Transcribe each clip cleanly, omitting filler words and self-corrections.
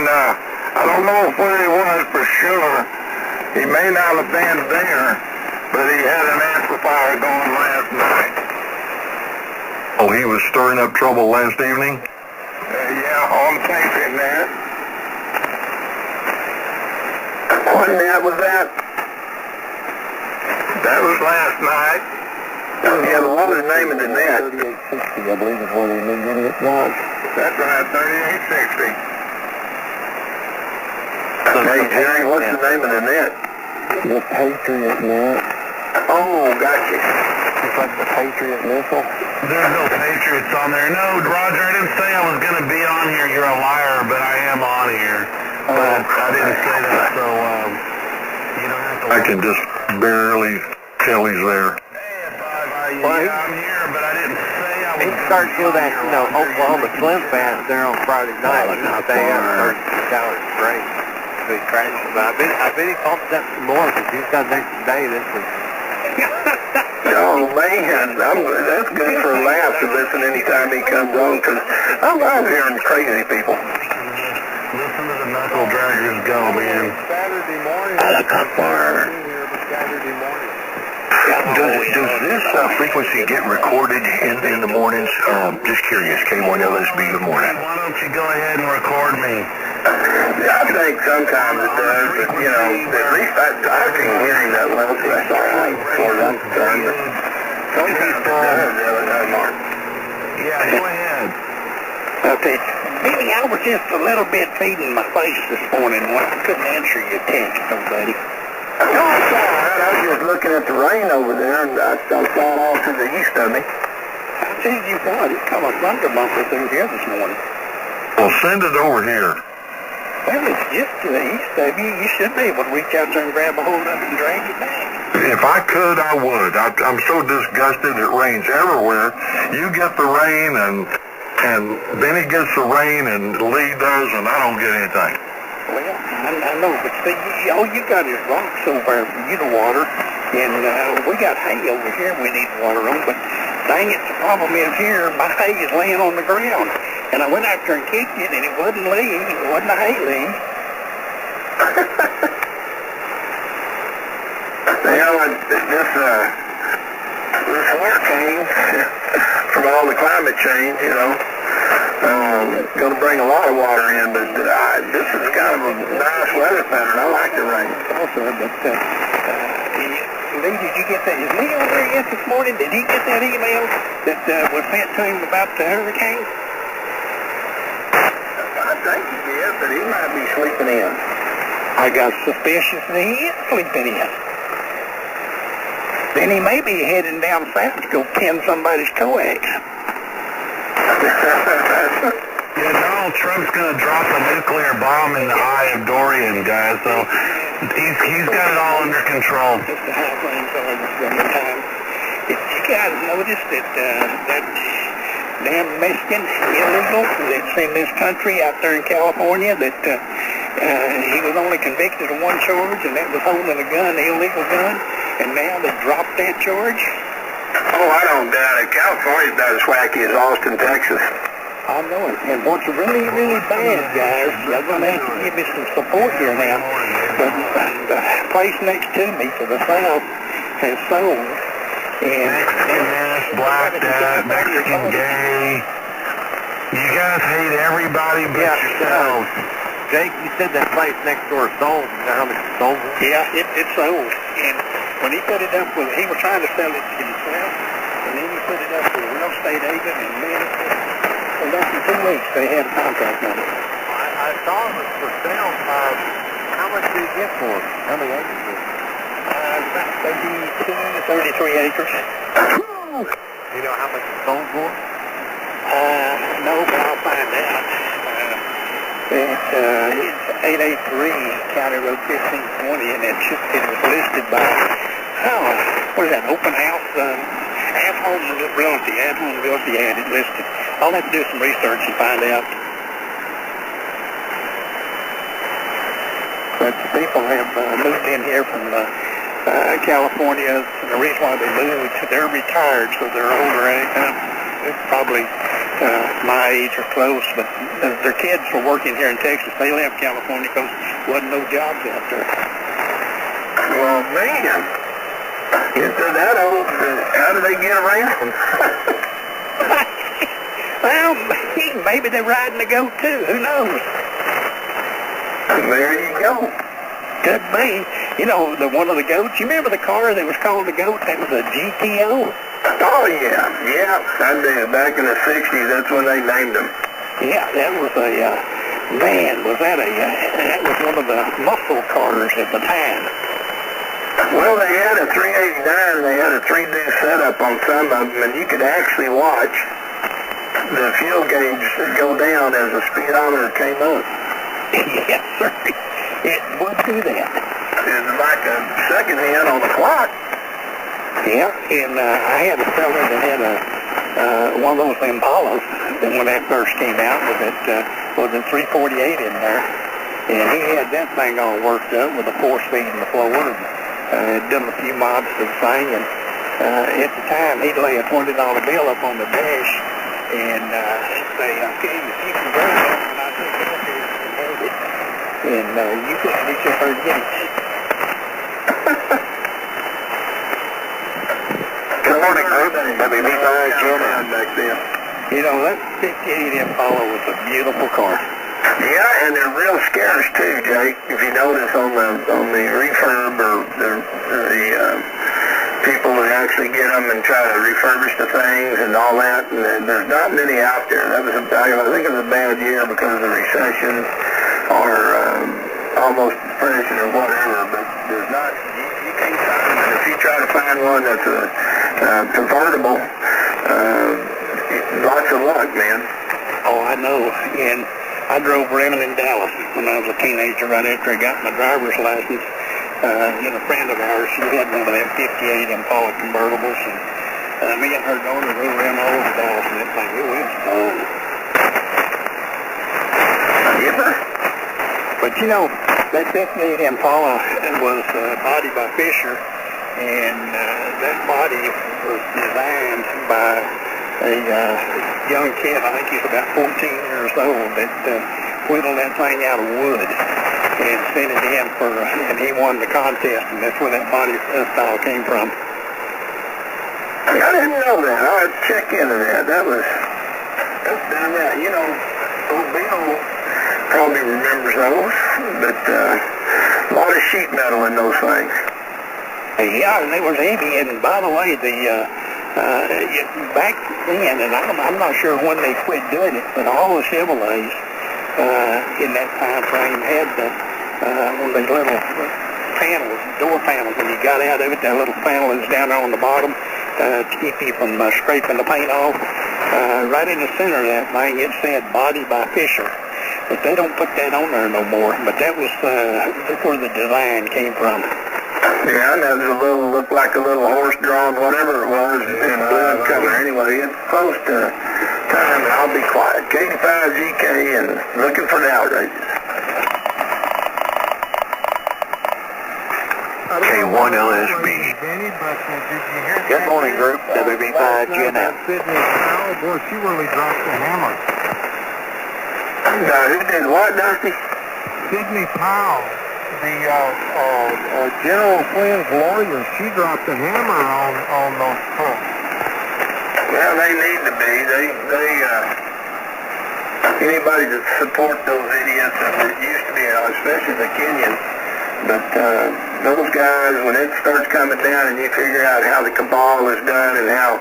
I don't know where he was for sure. He may not have been there, but he had an amplifier going last night. Oh, he was stirring up trouble last evening? Yeah, on tape in there. What net was that? That was last night. Yeah, what was the name of the net? 3860, I believe is where the immediate was. That's right, 3860. Hey, Jerry, what's the name of the net? The Patriot net. Oh, gotcha. It's like the Patriot missile. There's no Patriots on there. No, Roger, I didn't say I was going to be on here. You're a liar, but I am on here. But I didn't say that, so you don't have to... I can just barely tell he's there. I'm here, but I didn't say I was... He started to that, Oklahoma Slim Fast there on Friday night. They had $36 straight. So he crashed. But I bet he pumped up some more because he's got an extra day this week. Oh, man, that's good for a laugh to listen anytime he comes on, because I love hearing crazy people. Listen to the knuckle draggers go, man. Saturday morning. I look up for... Saturday morning. Does this frequency get recorded in the mornings? Just curious, K1LSB, good morning. Why don't you go ahead and record me? I think sometimes it does, but, at least I can hear him that well, so that's all right for that time. But sometimes it does, Mark. Yeah, go ahead. Okay. Maybe I was just a little bit feeding my face this morning when I couldn't answer your text, buddy. No, it's all right. I was just looking at the rain over there, and I saw it off to the east of me. I tell you what, it's come a thunder bumper through here this morning. Well, send it over here. Well, it's just to the east of you. You should be able to reach out there and grab a hold of it and drag it back. If I could, I would. I'm so disgusted it rains everywhere. You get the rain, and Benny gets the rain, and Lee does, and I don't get anything. Well, I know, but see, all you got is rocks over there for you to water, and we got hay over here we need water on, but dang it, the problem is here, my hay is laying on the ground, and I went out there and kicked it, and it wasn't laying, it wasn't a hay laying. This hurricane, from all the climate change, going to bring a lot of water in, but this is kind of a nice weather pattern. I like the rain also, but Lee, did you get that? Is Lee over there yet this morning? Did he get that email that was sent to him about the hurricane? I think he did, but he might be sleeping in. I got suspicious that he is sleeping in. Then he may be heading down south to go pin somebody's coax. Yeah, Donald Trump's going to drop a nuclear bomb in the eye of Dorian, guys, so he's got it all under control. Just the high flames are in the summertime. If you guys noticed that that damn Mexican illegal that's in this country out there in California, that he was only convicted of one charge, and that was holding a gun, an illegal gun, and now they dropped that charge? Oh, I don't doubt it. California's not as wacky as Austin, Texas. I know it. And what's really, really bad, guys, you're going to have to give me some support here now. But the place next to me to the south has sold. And Mexican, black dad, Mexican gay. You guys hate everybody but yourselves. Jake, you said that place next door sold. You know how much it sold? Yeah, it sold. And when he put it up with, he was trying to sell it himself, and then he put it up with a real estate agent, and man, for less than 2 weeks they had a contract on it. I saw it was for sale. How much did he get for it? How many acres is it? About 32, 33 acres. You know how much it sold for? No, but I'll find out. It's 883 County Road 1520, and it was listed by, what is that, Open House? At Home Realty had it listed. I'll have to do some research and find out. But the people have moved in here from California. The reason why they moved, they're retired, so they're older. They're probably my age or close, but their kids were working here in Texas. They left California because there wasn't no jobs out there. Well, man, if they're that old, how do they get around? Well, maybe they're riding the goat too. Who knows? There you go. Could be. You know, one of the goats. You remember the car that was called the goat? That was a GTO. Oh, yeah, I did. Back in the 60s, that's when they named them. Yeah, that was a, man, was that that was one of the muscle cars at the time. Well, they had a 389, and they had a 3D setup on some of them, and you could actually watch the fuel gauge go down as the speedometer came up. Yes, sir. It would do that. It's like a second hand on the clock. Yeah, and I had a fella that had one of those Impalas when that first came out was a 348 in there, and he had that thing all worked up with a 4-speed in the floor. Had done a few mods to the thing, and at the time he'd lay a $20 bill up on the dash and say, okay, if you can bring it, and I think okay, you can hold it, and you couldn't reach up there to get it. Good morning, group. WB5 Jen back then. You know, that 58 Impala was a beautiful car. Yeah, and they're real scarce too, Jake. If you notice on the refurb or the people that actually get them and try to refurbish the things and all that, and there's not many out there. I think it was a bad year because of the recession or almost depression or whatever. But there's not. You can't find them. And if you try to find one that's a convertible, lots of luck, man. Oh, I know. And I drove around in Dallas when I was a teenager right after I got my driver's license. A friend of ours, she had one of them 58 Impala convertibles, and me and her daughter rode around all over Dallas, and that thing, it was fun. Yeah. But you know, that 58 Impala was bodied by Fisher, and that body was designed by a young kid, I think he was about 14 years old, that whittled that thing out of wood and sent it in and he won the contest, and that's where that body style came from. I didn't know that. I'll have to check into that. That's done that. You know, old Bill probably remembers those, but a lot of sheet metal in those things. Yeah, and they were heavy, and by the way, back then, and I'm not sure when they quit doing it, but all the Chevrolets in that time frame had one of these little panels, door panels. When you got out of it, that little panel is down there on the bottom to keep you from scraping the paint off. Right in the center of that thing, it said "Body by Fisher," but they don't put that on there no more. But that was that's where the design came from. Yeah, and that was looked like a little horse-drawn, whatever it was, in blue color. Anyway, it's close to time, and I'll be quiet. K5GK and looking for the outrages. K1LSB. Good morning, group. WB5 GNM. Sydney Powell, boy, she really dropped the hammer. Who did what, Dusty? Sydney Powell, the General Flynn's lawyer, she dropped the hammer on those folks. Well, they need to be. Anybody that support those idiots, it used to be, especially the Kenyans, but those guys, when it starts coming down and you figure out how the cabal is done and how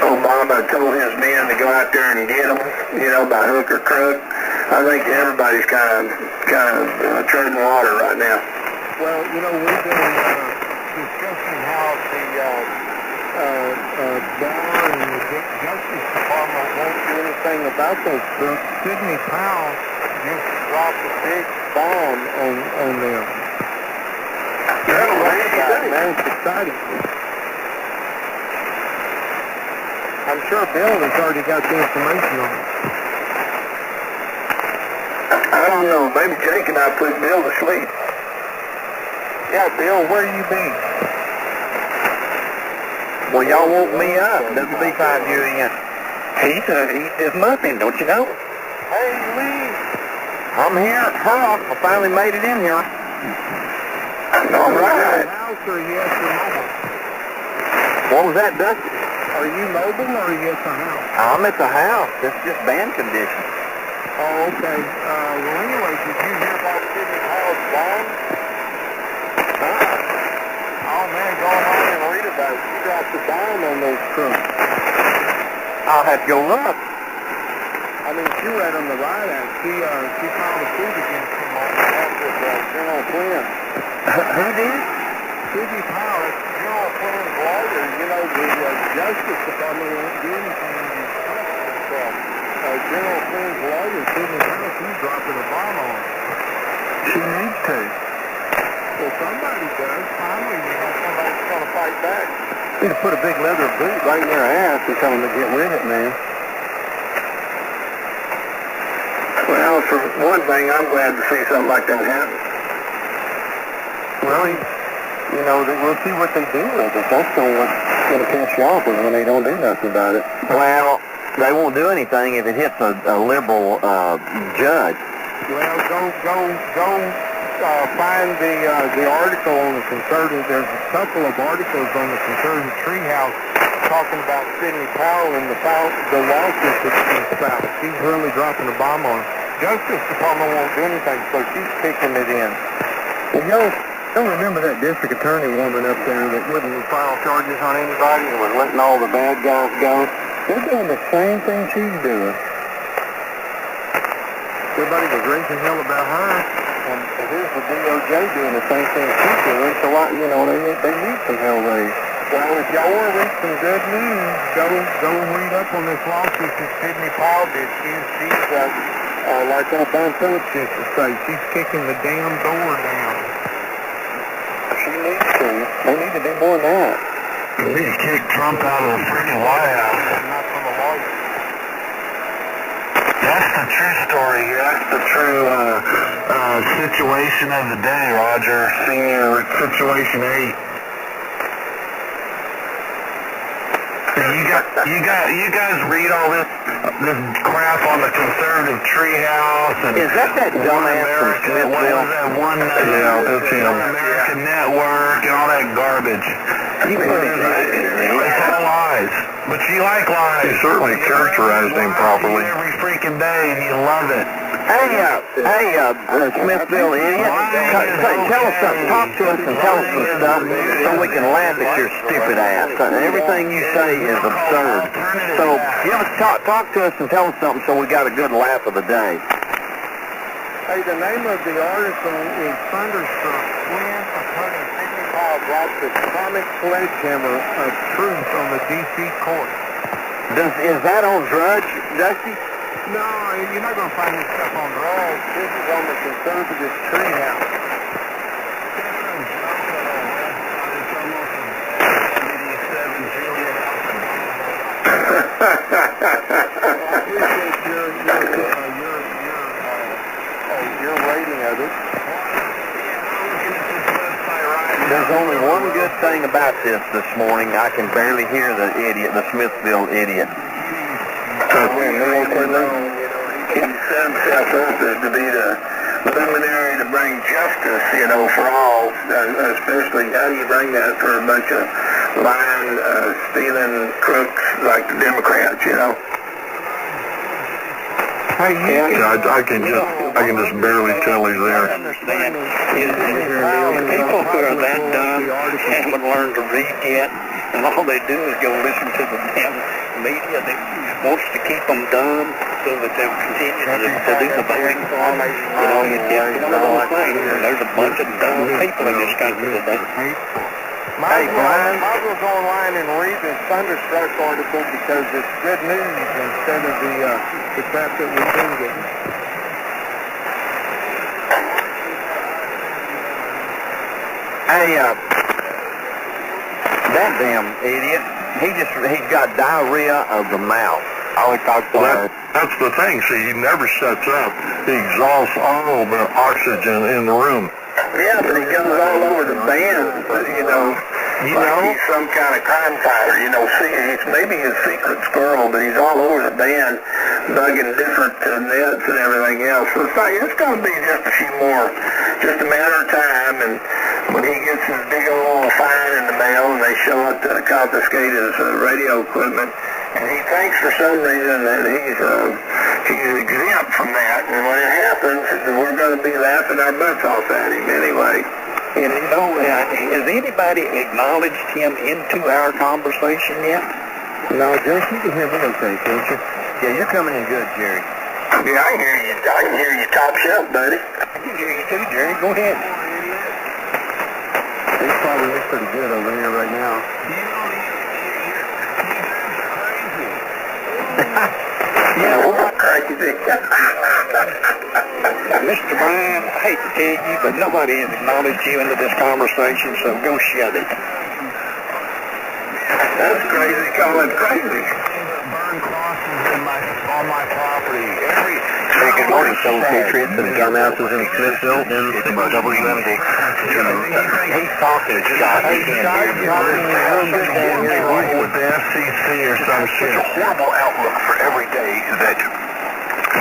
Obama told his men to go out there and get them, by hook or crook, I think everybody's kind of treading water right now. Well, we've been discussing how the bar and the Justice Department won't do anything about those crooks. Sydney Powell just dropped a big bomb on them. Man, it's exciting. I'm sure Bill has already got the information on it. I don't know. Maybe Jake and I put Bill to sleep. Yeah, Bill, where you been? Well, y'all woke me up. WB5 UEN. He's just nothing, don't you know? Hey, Lee. I'm here. Hurrah. I finally made it in here. All right. House or yes or mobile? What was that, Dusty? Are you mobile or yes or house? I'm at the house. It's just band condition. Oh, okay. Well, anyway, did you hear about Sidney Powell's bomb? Oh, man, go on and read about it. She dropped the bomb on those trucks. I'll have to go look. I mean, she read on the riot act. She filed a suit against him on behalf of General Flynn. Who did? Sidney Powell, that's General Flynn's lawyer. You know, the Justice Department won't do anything in his himself. General Flynn's lawyer, Sidney Powell, she's dropping a bomb on him. She needs to. Well, somebody does. Finally, somebody's going to fight back. Need to put a big leather boot right in their ass and tell them to get with it, man. Well, for one thing, I'm glad to see something like that happen. Well, you know, we'll see what they do with it. That's what's going to piss you off is when they don't do nothing about it. Well, they won't do anything if it hits a liberal judge. Well, go find the article on the conservative. There's a couple of articles on the conservative treehouse talking about Sidney Powell and the lawsuit that she's filed. She's really dropping a bomb on him. Justice Department won't do anything, so she's kicking it in. Well, y'all remember that district attorney woman up there that wouldn't file charges on anybody and was letting all the bad guys go? They're doing the same thing she's doing. Everybody was raising hell about her, and here's the DOJ doing the same thing she's doing, so they need some hell raised. Well, if y'all want to read some good news, go read up on this lawsuit that Sidney Powell did. She's like Alabama Phillips used to say, she's kicking the damn door down. She needs to. They need to do more than that. They need to kick Trump out of the freaking White House. Not from a lawyer. That's the true story here. That's the true situation of the day, Roger. Senior Situation 8. You guys read all this crap on the conservative treehouse and Is that dumbass from Smithville? What was that one? That's him. American Network and all that garbage. It's all lies. But you like lies. You certainly characterized him properly. Every freaking day, and you love it. Hey, Smithville idiot. Tell us something. Talk to us and tell us some stuff so we can laugh at your stupid ass. Everything you say is absurd. So, talk to us and tell us something so we got a good laugh of the day. Hey, the name of the article is Thunderstruck. When attorney Sidney Powell drops the atomic sledgehammer of truth on the D.C. court. Is that on Drudge, Dusty? No, you're not going to find this stuff on drugs. This is on the conservative treehouse. Your rating of it. There's only one good thing about this morning. I can barely hear the Smithville idiot. He set himself up to be the luminary to bring justice, for all, especially how do you bring that for a bunch of lying, stealing crooks like the Democrats, Hey, I can just barely tell he's there. Understand is people who are that dumb haven't learned to read yet, and all they do is go listen to the damn media that wants to keep them dumb so that they'll continue to do the voting for them. It's one of those things. There's a bunch of dumb people in this country today. Might as well go online and read this Thunderstruck article because it's good news instead of the crap that we've been getting. Hey, that damn idiot, he's got diarrhea of the mouth. That's the thing. See, he never shuts up. He exhausts all the oxygen in the room. Yeah, but he goes all over the band, He's some kind of crime fighter, maybe his secret squirrel, but he's all over the band, bugging different nets and everything else. So it's going to be just a matter of time, and when he gets his big old fine in the mail and they show up to confiscate his radio equipment, and he thinks for some reason that he's exempt from that, and when it happens, we're going to be laughing our butts off at him anyway. And has anybody acknowledged him into our conversation yet? No, Jerry, you can hear me okay, can't you? Yeah, you're coming in good, Jerry. Yeah, I can hear you top shelf, buddy. I can hear you too, Jerry. Go ahead. He's probably pretty good over here right now. Yeah, what crazy. Mr. Bryan, I hate to tell you, but nobody has acknowledged you into this conversation, so go shove it. That's crazy. Call it crazy. Burn crosses on my property. Hey, good morning, fellow patriots and dumbasses in Smithville. WMD. He's talking to Scott. Hey, Scott, you're talking with the FCC or some shit. Such a horrible outlook for every day that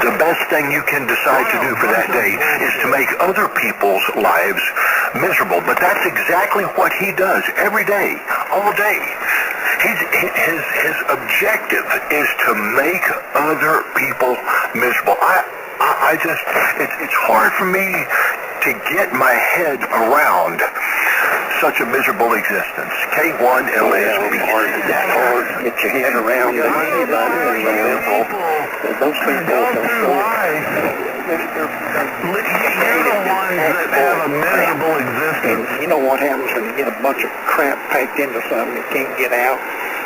the best thing you can decide to do for that day is to make other people's lives miserable. But that's exactly what he does every day, all day. His objective is to make other people miserable. I just, it's hard for me to get my head around such a miserable existence. K1LSP. Get your head around it. Those people You're the ones that have a miserable existence. And you know what happens when you get a bunch of crap packed into something that can't get out,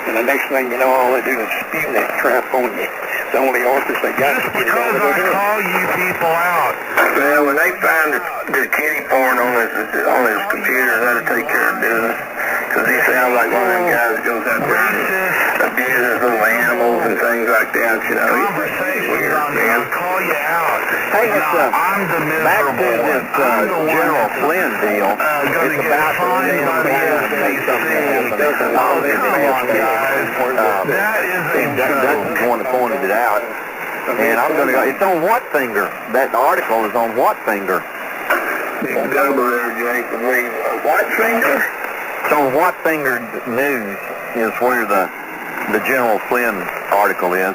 and the next thing you know, all they do is spew that crap on you. The only orifice they got to get it out of I there. call you people out. Well, when they find the kitty porn on his computer, that'll take care of business. Because he sounds like one of them guys that goes out there and abuses little animals and things like that, He's weird, man. I'll call you out. Hey, it's I'm the back to miserable this General Flynn deal. Gonna It's get about fined by the FCC. That is a Dustin's the one that pointed it out. And I'm going to go, it's on what finger? That article is on what finger? Double there, Jake. What finger? It's on what finger news is where the General Flynn article is.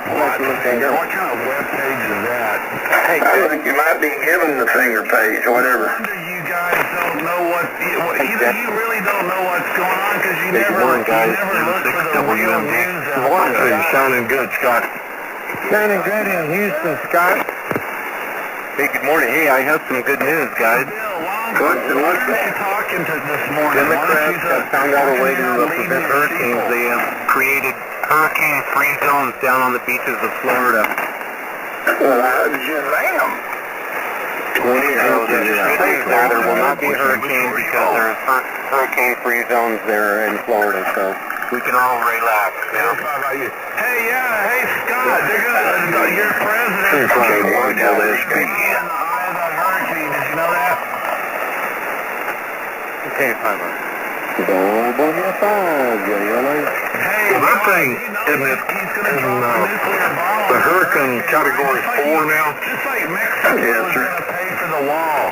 What kind of web page is that? I think you might be given the finger page, whatever. No wonder you guys don't know either you really don't know what's going on because you never look for the real news. You're sounding good, Scott. Sounding good in Houston, Scott. Hey, good morning. Hey, I have some good news, guys. What are you talking to this morning? Democrats have found out a way to prevent hurricanes. They have created hurricane-free zones down on the beaches of Florida. Well, how'd you lamb? 20 inches there will not be hurricanes because there's hurricane-free zones there in Florida, so we can all relax now. Hey, Scott, your president K1LSP. hurricane, did you know that? Okay, fine. Don't bring your fire, Jay. Hey, that thing, isn't it, the hurricane category 4 now? Just like Mexico is going to pay for the wall.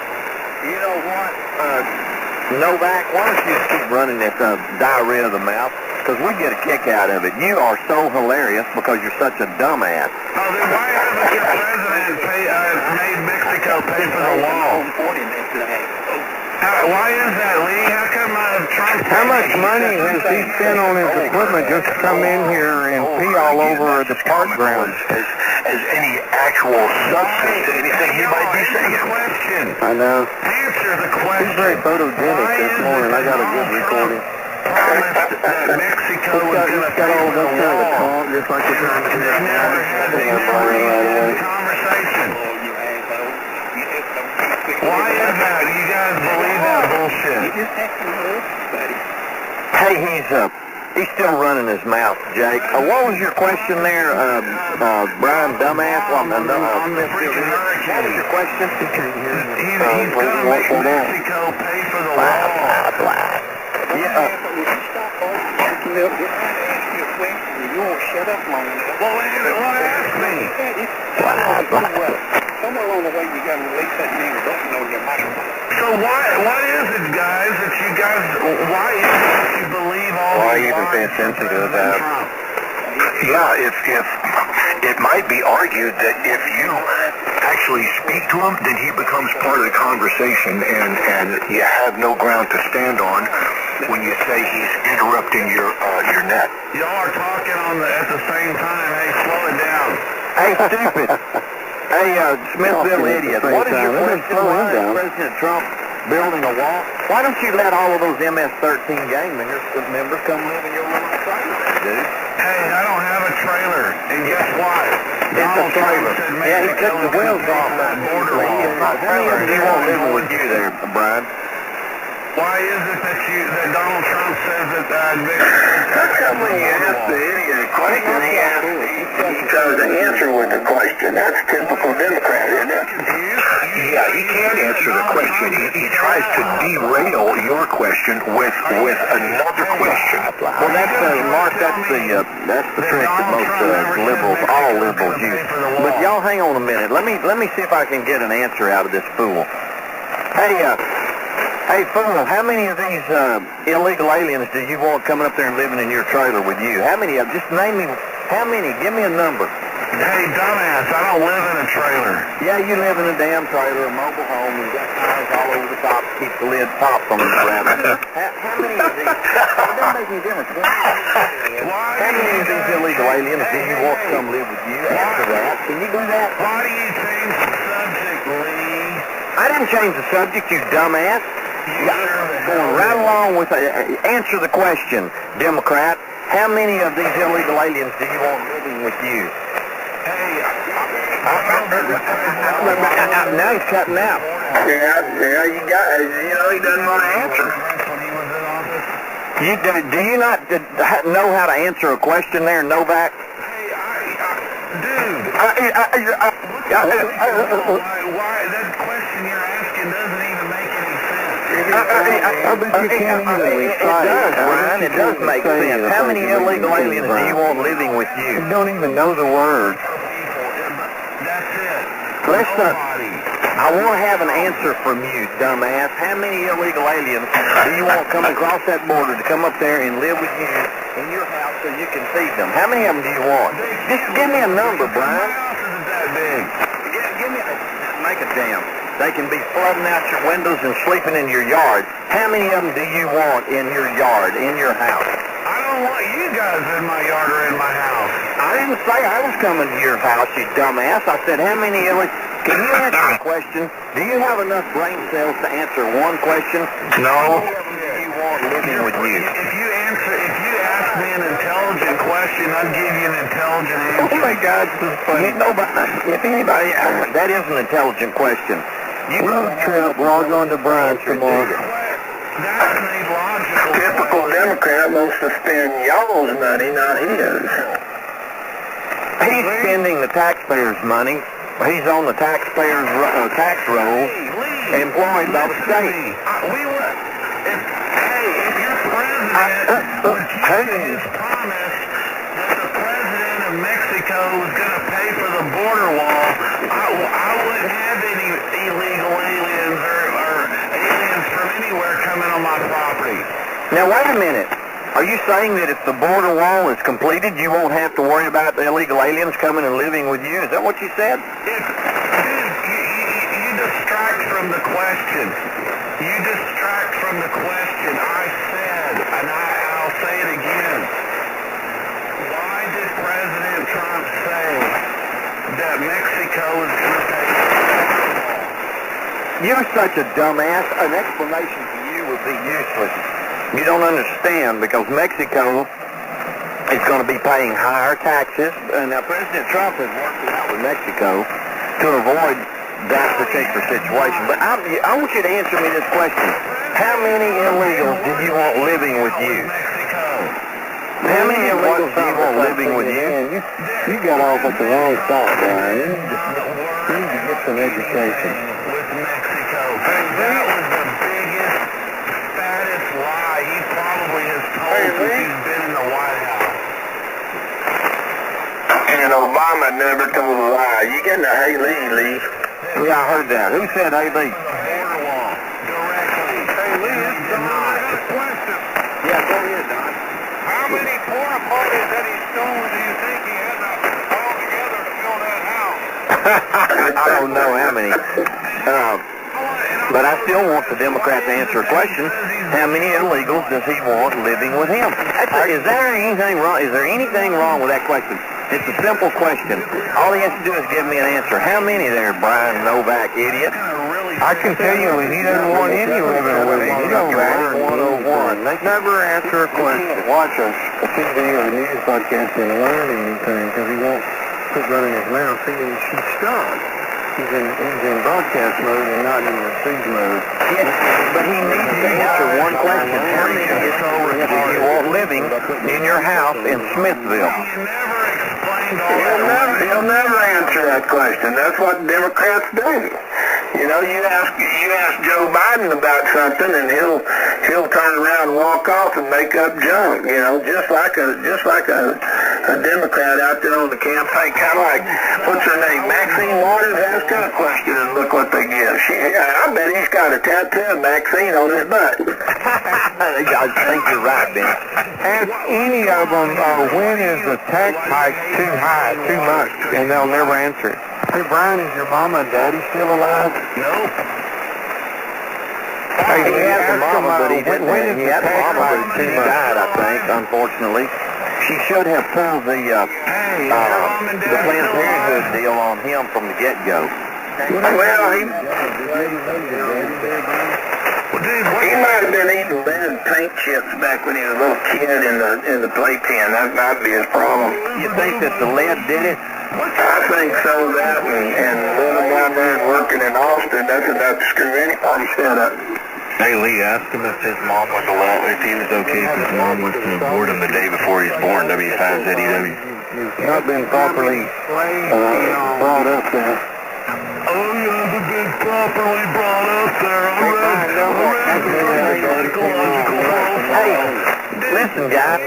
You know what, Novak, why don't you just keep running that diarrhea of the mouth? Because we get a kick out of it. You are so hilarious because you're such a dumbass. Oh, then why hasn't your president made Mexico pay for the wall? Why is that, Lee? How come Trump... How much money has he spent on his equipment just to come in here and pee all over the park grounds? As any actual substance to anything he might be saying. Question. I know. Answer the He's question. very photogenic this morning. I got a good recording. Promised that Mexico was going to pay for the wall. Just like you're trying to do They never had the conversation. Why is that? You guys believe that bullshit? Hey, he's still running his mouth, Jake. What was your question there, Brian Dumbass? On the freaking hurricane. What was your question? He's going to make Mexico pay for the wall. Yeah. Would you stop arguing? If I ask you a question, you won't shut up long enough. Well, ask me. Somewhere along the way, you got to release that name button on your microphone. So what is it, guys, that you guys, why is it that you believe all Why these even pay lies attention to President that? Trump? Yeah, if it might be argued that if you actually speak to him, then he becomes part of the conversation, and you have no ground to stand on when you say he's interrupting your net. Y'all are talking at the same time. Hey, slow it down. Hey, stupid. Hey, Smithville idiot. What is your question? Why is President Trump building a wall? Why don't you let all of those MS-13 gang members come live in your little trailer, dude? Hey, I don't have a trailer, and guess what? It's a trailer. Yeah, he took the wheels off that border wall. How many of you won't live with you there, Brian? Why is it that Donald Trump says that How come when you ask the idiot a question, he tries to answer with a question? That's typical Democrat, isn't it? Yeah, he can't answer the question. He tries to derail your question with another question. Well, that's Mark. That's the trick that most liberals, all liberals, use. But y'all, hang on a minute. Let me see if I can get an answer out of this fool. Hey, fool, how many of these illegal aliens do you want coming up there and living in your trailer with you? How many of them? Just name me, how many? Give me a number. Hey, dumbass, I don't live in a trailer. Yeah, you live in a damn trailer, a mobile home, and you got tires all over the top to keep the lid top from the ground. How many of these? It doesn't make any difference. How many of these illegal aliens do you want to come live with you? After that, can you do that? Why do you change the subject, Lee? I didn't change the subject, you dumbass. Going right along with answer the question, Democrat. How many of these illegal aliens do you want living with you? Hey, now he's cutting out. Yeah, you he doesn't want to answer. when he was in office. Do you not know how to answer a question there, Novak? Hey, dude. Why that question you're asking doesn't even make any sense. It does, Ryan. It does make sense. How many illegal aliens do you want living with you? You don't even know the word. That's it. Listen, Nobody. I want to have an answer from you, dumbass. How many illegal aliens do you want coming across that border to come up there and live with you in your house so you can feed them? How many of them do you want? Just give me a number, Brian. My house isn't that big. Make a jam. They can be flooding out your windows and sleeping in your yard. How many of them do you want in your yard, in your house? I don't want you guys in my yard or in my house. I didn't say I was coming to your house, you dumbass. I said, how many illegal... Can you answer the question? Do you have enough brain cells to answer one question? No. How many of them do you want living with you? If you ask me an intelligent question, I'll give you an intelligent answer. Oh my God, this is funny. If anybody, that is an intelligent question. Road trip, we're all going to Brian's tomorrow. That's an illogical Typical Democrat wants to spend y'all's money, not his. He's spending the taxpayers' money. He's on the taxpayers' tax roll, employed by the state. If your president would keep his promise that the president of Mexico was going to pay for the border wall, I wouldn't have any illegal aliens or aliens from anywhere coming on my property. Now, wait a minute. Are you saying that if the border wall is completed, you won't have to worry about the illegal aliens coming and living with you? Is that what you said? Dude, you distract from the question. You distract from the question. I said, and I'll say it again. Why did President Trump say that Mexico is going to pay for the border wall? You're such a dumbass. An explanation to you would be useless. You don't understand because Mexico is going to be paying higher taxes. Now, President Trump has worked it out with Mexico to avoid that particular situation. But I want you to answer me this question. How many illegals do you want living with you? How many illegals do you want living with you? You got off at the wrong spot, Brian. You need to get some education. With Mexico. That was the biggest, fattest lie lie. He probably has told since he's been in the White House. And Obama never told a lie. You getting a Hey Lee? Yeah, I heard that. Who said A.B.? Border wall. Directly. Hey, Lee, it's not a question. Yeah, go ahead, Don. How many porta potties that he stole do you think he had all together to fill that house? I don't know how many. But I still want the Democrat to answer a question. How many illegals does he want living with him? Is there anything wrong? Is there anything wrong with that question? It's a simple question. All he has to do is give me an answer. How many there, Brian Novak, idiot? I can tell you, he doesn't want any living with him. He don't matter. 101. They Never answer a question. Watch a TV or a news podcast and learn anything because he won't quit running his mouth. He's stuck. He's in broadcast mode and not in the speech mode. Yes, but he needs to answer one question. How many do you want living in your house in Smithville? He'll never answer that question. That's what Democrats do. You know, you ask Joe Biden about something, and he'll turn around and walk off and make up junk. You know, just like a Democrat out there on the campaign, kind of like what's her name, Maxine Waters asked her a question, and look what they give. I bet he's got a tattoo of Maxine on his butt. I think you're right, Ben. Ask any of them, when is the tax hike too high, too much, and they'll never answer it. Hey, Brian, is your mama and daddy still alive? No. Hey, he had the mama, but he didn't. He had the mama, but she died, I think, unfortunately. She should have pulled the Planned Parenthood deal on him from the get-go. Well, he might have been eating lead paint chips back when he was a little kid in the playpen. That might be his problem. You think that the lead did it? I think so, that and living down there and working in Austin, that's enough to screw anybody's head up. Hey, Lee, ask him if his mom was allowed, if he was okay if his mom was to abort him the day before he was born, W5ZEW. You've not been properly brought up there. Oh, you haven't been properly brought up there. Hey, listen, guys.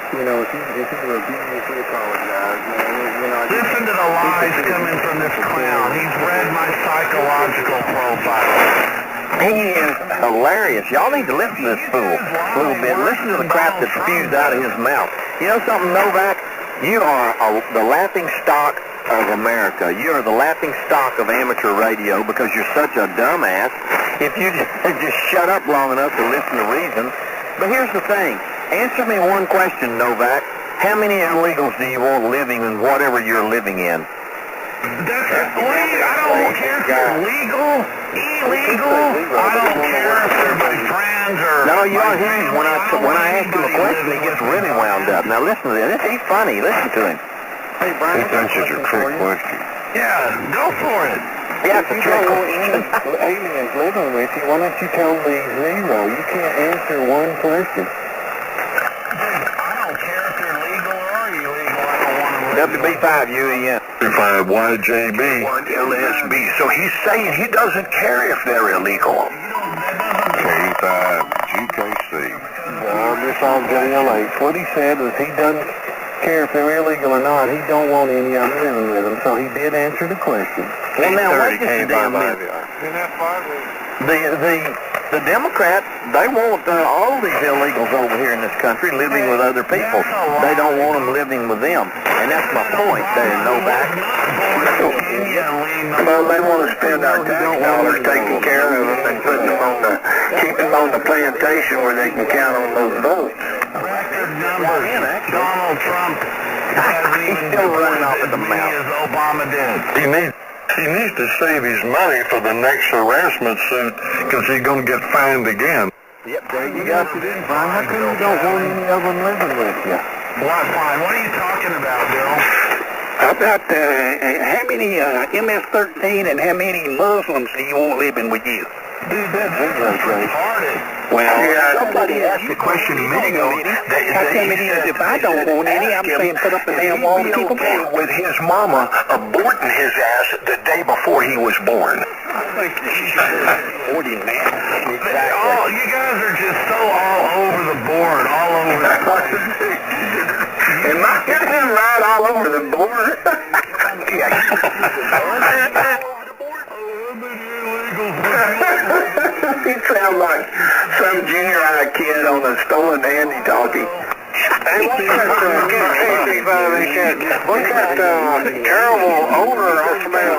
You know, if you were abusing, you apologize, man. Listen to the lies coming from this clown. He's read my psychological profile. He is hilarious. Y'all need to listen to this fool a little bit. Listen to the crap that's spewed out of his mouth. You know something, Novak? You are the laughing stock of America. You are the laughing stock of amateur radio because you're such a dumbass. If you just shut up long enough to listen to reason. But here's the thing. Answer me one question, Novak. How many illegals do you want living in whatever you're living in? I don't care if they're legal, illegal. I don't care if they're my friends or... No, you are hearing when I ask him a question, he gets really wound up. Now listen to this. He's funny. Listen to him. Hey, Brian, This answers your trick question. Yeah, go for it. Yeah, it's a trick question. Aliens living with you, why don't you tell me zero? You can't answer one question. WB5 UEN. 5YJB. 1LSB. So he's saying he doesn't care if they're illegal. K5GKC. This all JLH. What he said was he doesn't care if they're illegal or not. He don't want any of them living with him. So he did answer the question. Well, now, wait just a damn minute. The Democrats, they want all these illegals over here in this country living with other people. They don't want them living with them. And that's my point there, Novak. Well, they want to spend our tax dollars taking care of them and putting them keeping them on the plantation where they can count on those votes. Record numbers. Donald Trump hasn't He's still running off at the mouth. as Obama did. He needs to save his money for the next harassment suit because he's going to get fined again. Yep, there you go. Brian, how come you don't want any of them living with you? What, fine? What are you talking about, Bill? About how many MS-13 and how many Muslims do you want living with you? Dude, that's retarded. Well, Yeah, somebody asked a question a minute ago. How come it is if I don't want any, I'm saying put up a damn wall to keep them okay out? with his mama aborting his ass the day before he was born. 40 man. Oh, you guys are just so all over the board, all over the place. Am I getting right all over the board? He sounds like some junior high kid on a stolen handy talkie. Hey, what's that terrible odor I smell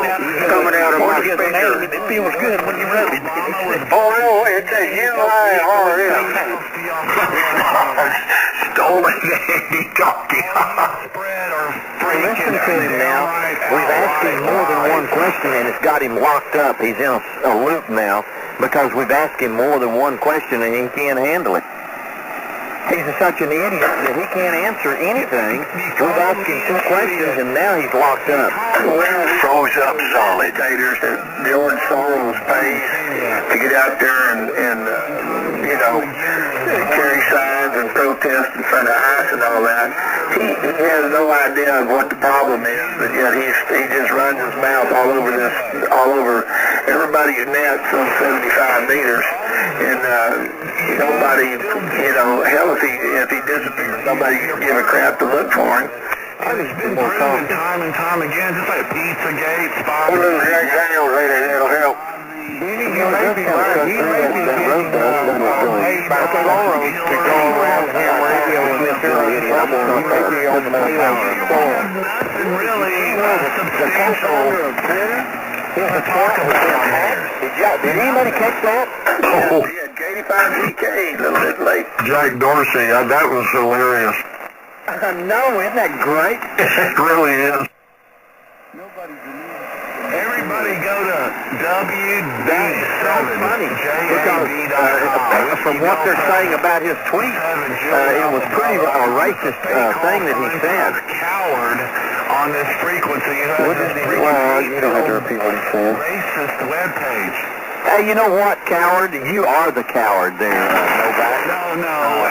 coming out of my speaker? It feels good when you rub it. Oh, no, it says UIRM. Stolen handy talkie. Listen to him now. We've asked him more than one question, and it's got him locked up. He's in a loop now because we've asked him more than one question, and he can't handle it. He's such an idiot that he can't answer anything. We've asked him 2 questions, and now he's locked up. Froze up solid. Dictators that George Soros pays to get out there and carry signs and protest in front of ICE and all that. He has no idea of what the problem is, but yet he just runs his mouth all over everybody's net, some 75 meters, and nobody, hell, if he disappears, nobody give a crap to look for him. It's been proven time and time again, just like Pizzagate, Put a little Jack Daniels in it, it'll help. He may be getting Soros to go around ham radio in this area. He may be on the nothing really substantial to talk about. Did anybody catch that? Oh. He had 85 DK, a little bit late. Jack Dorsey, that was hilarious. No, isn't that great? It really is. Everybody go to because from what they're saying about his tweet, it was pretty racist thing that he said. Coward on this frequency. Well, you don't have to repeat what he said. Racist webpage. Hey, you know what, coward? You are the coward there, Novak. No.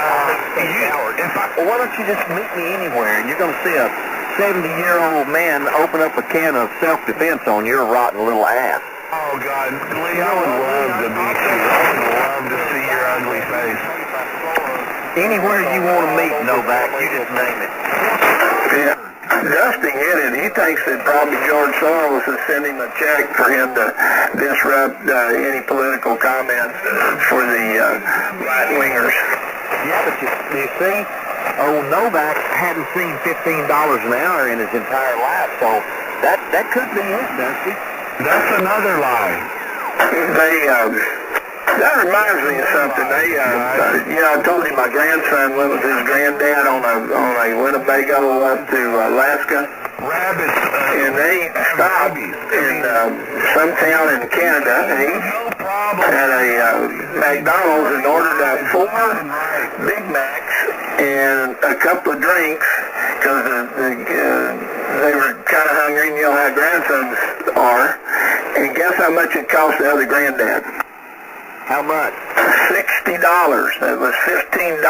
Well, why don't you just meet me anywhere? You're going to see a 70-year-old man open up a can of self-defense on your rotten little ass. Oh, God. Lee, I would love to meet you. I would love to see your ugly face. Anywhere you want to meet, Novak, you just name it. Yeah. Dusty hit it. He thinks that probably George Soros is sending him a check for him to disrupt any political comments for the right-wingers. Yeah, but you see, old Novak hadn't seen $15 an hour in his entire life, so that could be it, Dusty. That's another lie. That reminds me of something. I told you my grandson went with his granddad on a Winnebago up to Alaska. Rabbits. And they stopped in some town in Canada. And he had a McDonald's and ordered 4 Big Macs and a couple of drinks because they were kind of hungry, and you know how grandsons are. And guess how much it cost the other granddad? How much? $60. That was $15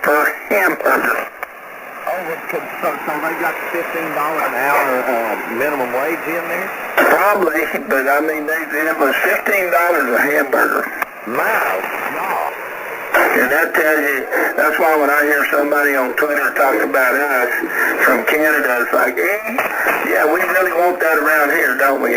per hamburger. Oh, so they got $15 an hour minimum wage in there? Probably, but I mean, it was $15 a hamburger. My. And that tells you, that's why when I hear somebody on Twitter talk about us from Canada, it's like, yeah, we really want that around here, don't we,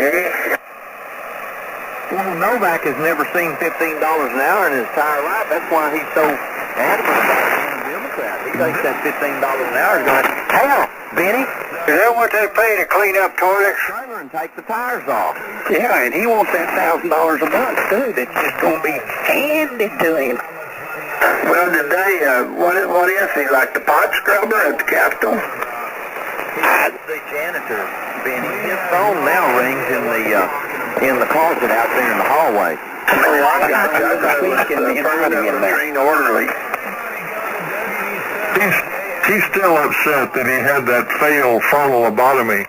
Well, Novak has never seen $15 an hour in his entire life. That's why he's so adamant about being a Democrat. He thinks that $15 an hour is going to... Hell, Benny! Is that what they pay to clean up toilets? Trailer and take the tires off. Yeah, and he wants that $1,000 a month, too. That's just going to be handed to him. Well, did they, what is he, like the pot scrubber at the Capitol? He's the janitor, Benny. His phone now rings in the closet out there in the hallway. Oh, I got trained orderly. He's still upset that he had that failed frontal lobotomy.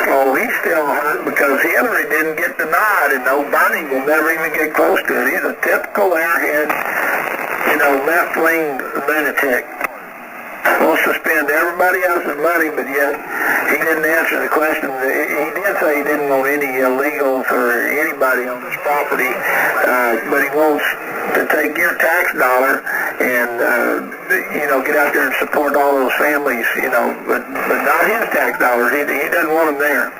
Oh, he's still hurt because Hillary didn't get the nod, and no Bernie will never even get close to it. He's a typical airhead, left-wing lunatic. We'll spend everybody else's money, but yet he didn't answer the question. He did say he didn't want any illegals or anybody on his property, but he wants to take your tax dollar and, get out there and support all those families, but not his tax dollars. He doesn't want them there.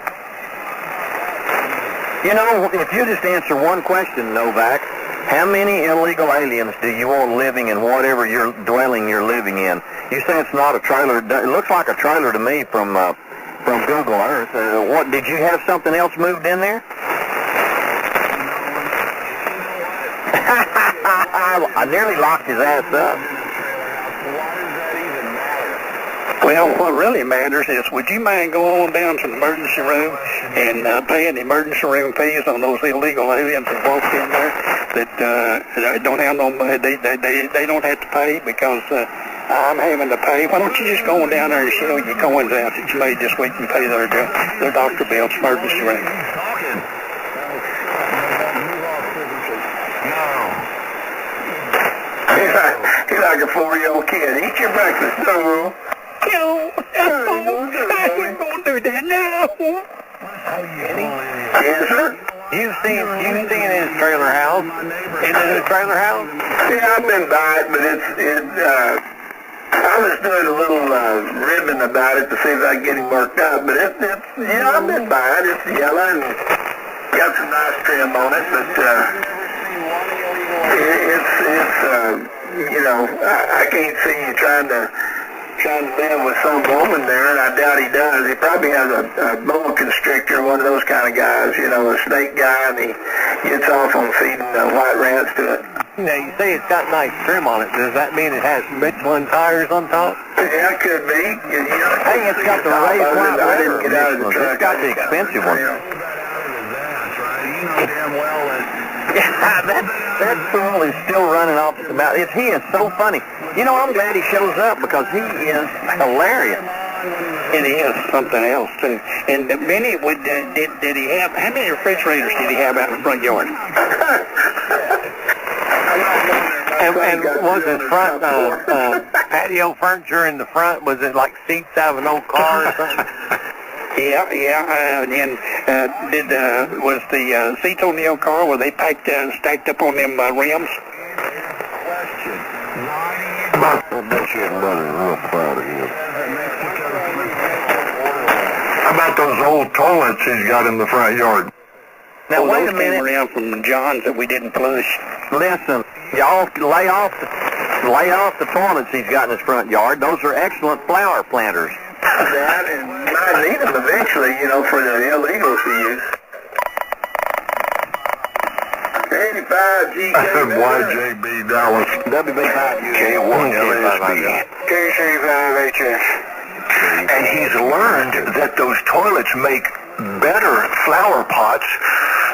If you just answer one question, Novak, how many illegal aliens do you want living in whatever dwelling you're living in? You say it's not a trailer. It looks like a trailer to me from Google Earth. What did you have something else moved in there? I nearly locked his ass up. Well, what really matters is, would you mind going on down to the emergency room and paying the emergency room fees on those illegal aliens that walked in there that don't have no money? They don't have to pay because I'm having to pay. Why don't you just go on down there and show your coins out that you made this week and pay their doctor bills, emergency room? He's like a 4-year-old kid. Eat your breakfast. No. No, I ain't gonna do that now. Yes, sir? You've seen his trailer house? In his trailer house? Yeah, I've been by it, but I was doing a little ribbon about it to see if I could get him worked up, but I've been by it. It's yellow and got some nice trim on it, but I can't see you trying to live with some woman there, and I doubt he does. He probably has a boa constrictor, one of those kind of guys, a snake guy, and he gets off on feeding white rats to it. Now, you say it's got nice trim on it. Does that mean it has Michelin tires on top? Yeah, it could be. Hey, it's got the raised white I didn't get out of the truck. It's got the expensive one. You know damn well that... Yeah, that fool is still running off the mouth. He is so funny. I'm glad he shows up because he is hilarious. And he has something else too. And Benny, did he have? How many refrigerators did he have out in the front yard? And was his front patio furniture in the front? Was it like seats out of an old car or something? Yeah. Was the seats on the old car, were they stacked up on them rims? I bet you hadn't done it real proud of you. How about those old toilets he's got in the front yard? Now, wait a Those minute. came around from John's that we didn't flush. Listen, y'all lay off the toilets he's got in his front yard. Those are excellent flower planters. That, and might need them eventually, for the illegals to use. 85 GK. YJB Dallas. WB5 K1LSB. K35HS. And he's learned that those toilets make better flower pots.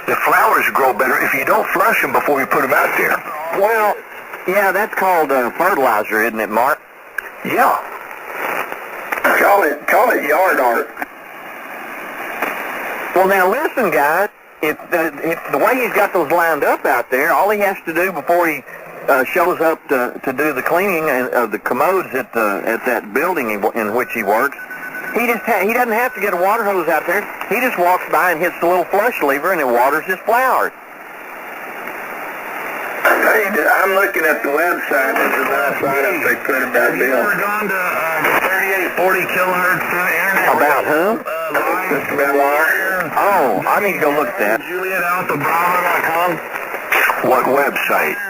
The flowers grow better if you don't flush them before you put them out there. Well, yeah, that's called fertilizer, isn't it, Mark? Yeah. Call it yard art. Well, now listen, guys. If the way he's got those lined up out there, all he has to do before he shows up to do the cleaning of the commodes at that building in which he works, he doesn't have to get a water hose out there. He just walks by and hits the little flush lever and it waters his flowers. Hey, I'm looking at the website. There's a nice write-up they put about Have you Bill. ever gone to 3840 kilohertz internet? About whom? Mr. Bellar. Oh, I need to go look at that. JulietAlphaBravo.com. What website?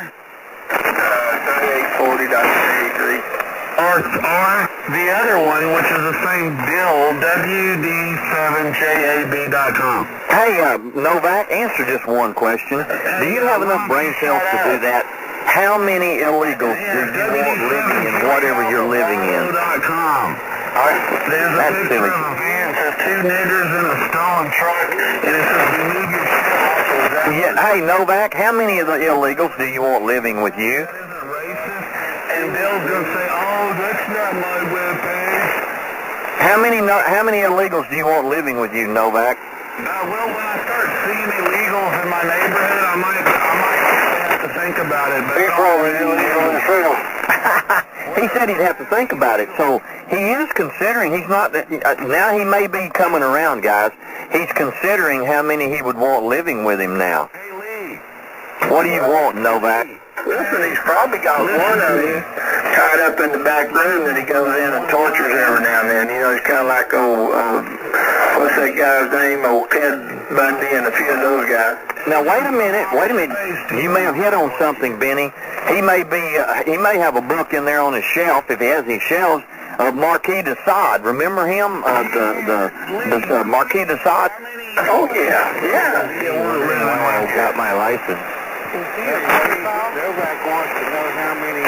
3840.83. Or the other one, which is the same bill, WD7JAB.com. Hey, Novak, answer just one question. Do you have enough brain cells to do that? How many illegals do you want living in whatever you're living in? All right, there's a That's picture silly. of a van. It says 2 niggers in a stolen truck, and it says remove your shit off of that. Yeah, hey, Novak, how many of the illegals do you want living with you? That is a racist, and Bill's going to say, oh, that's not my webpage. How many illegals do you want living with you, Novak? Well, when I start seeing illegals in my neighborhood, I might have to think about it. But People are illegal in the field. he said he'd have to think about it. So he is considering. He's not now. He may be coming around, guys. He's considering how many he would want living with him now. Hey, Lee. What do you want, Novak? Listen, he's probably got one of them tied up in the back room that he goes in and tortures every now and then. You know, he's kind of like old, what's that guy's name? Old Ted Bundy and a few of those guys. Now wait a minute. You may have hit on something, Benny. He may have a book in there on his shelf, if he has any shelves, of Marquis de Sade. Remember him? The Marquis de Sade? Oh yeah. I got my license. Novak wants to know how many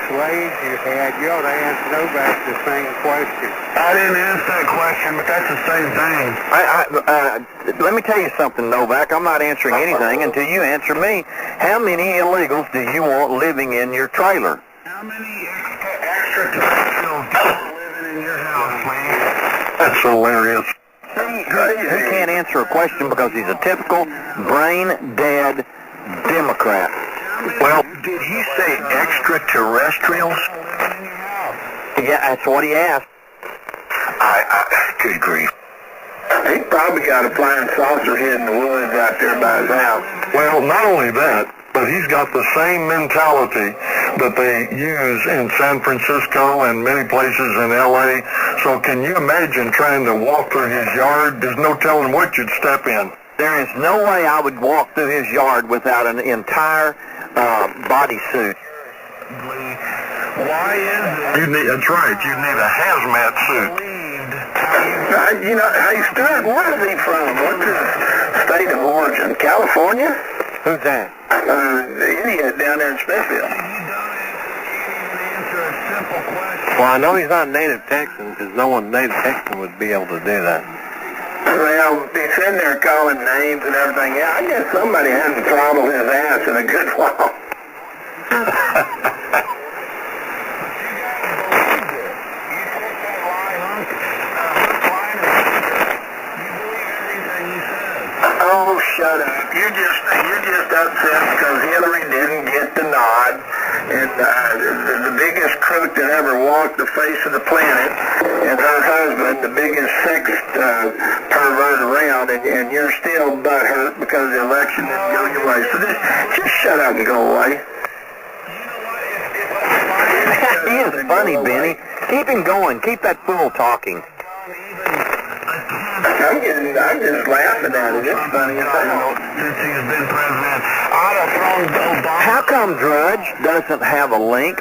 slaves you had. You ought to ask Novak the same question. I didn't ask that question, but that's the same thing. Let me tell you something, Novak. I'm not answering anything until you answer me. How many illegals do you want living in your trailer? How many extraterrestrials living in your house, man? That's hilarious. He can't answer a question because he's a typical brain-dead Democrat. Well, did he say extraterrestrials? Yeah, that's what he asked. Good grief. He probably got a flying saucer hid in the woods out there by his house. Well, not only that, but he's got the same mentality that they use in San Francisco and many places in L.A. So can you imagine trying to walk through his yard? There's no telling what you'd step in. There is no way I would walk through his yard without an entire bodysuit. Why is it? That's right. You'd need a hazmat suit. You know, hey, Stuart, where is he from? What's his state of origin? California? Who's that? The idiot down there in Smithville. Well, I know he's not a native Texan, because no one native Texan would be able to do that. Well, he's sitting there calling names and everything. Yeah, I guess somebody hasn't throttled his ass in a good while. Oh, shut up. You're just upset because Hillary didn't get the nod. And the biggest crook that ever walked the face of the planet, and her husband, the biggest sex pervert around, and you're still butthurt because the election didn't go your way. So just shut up and go away. He is funny, Benny. Keep him going. Keep that fool talking. I'm just laughing at it. It's funny as hell. Since he's been president, I'd have thrown Obama. How come Drudge doesn't have a link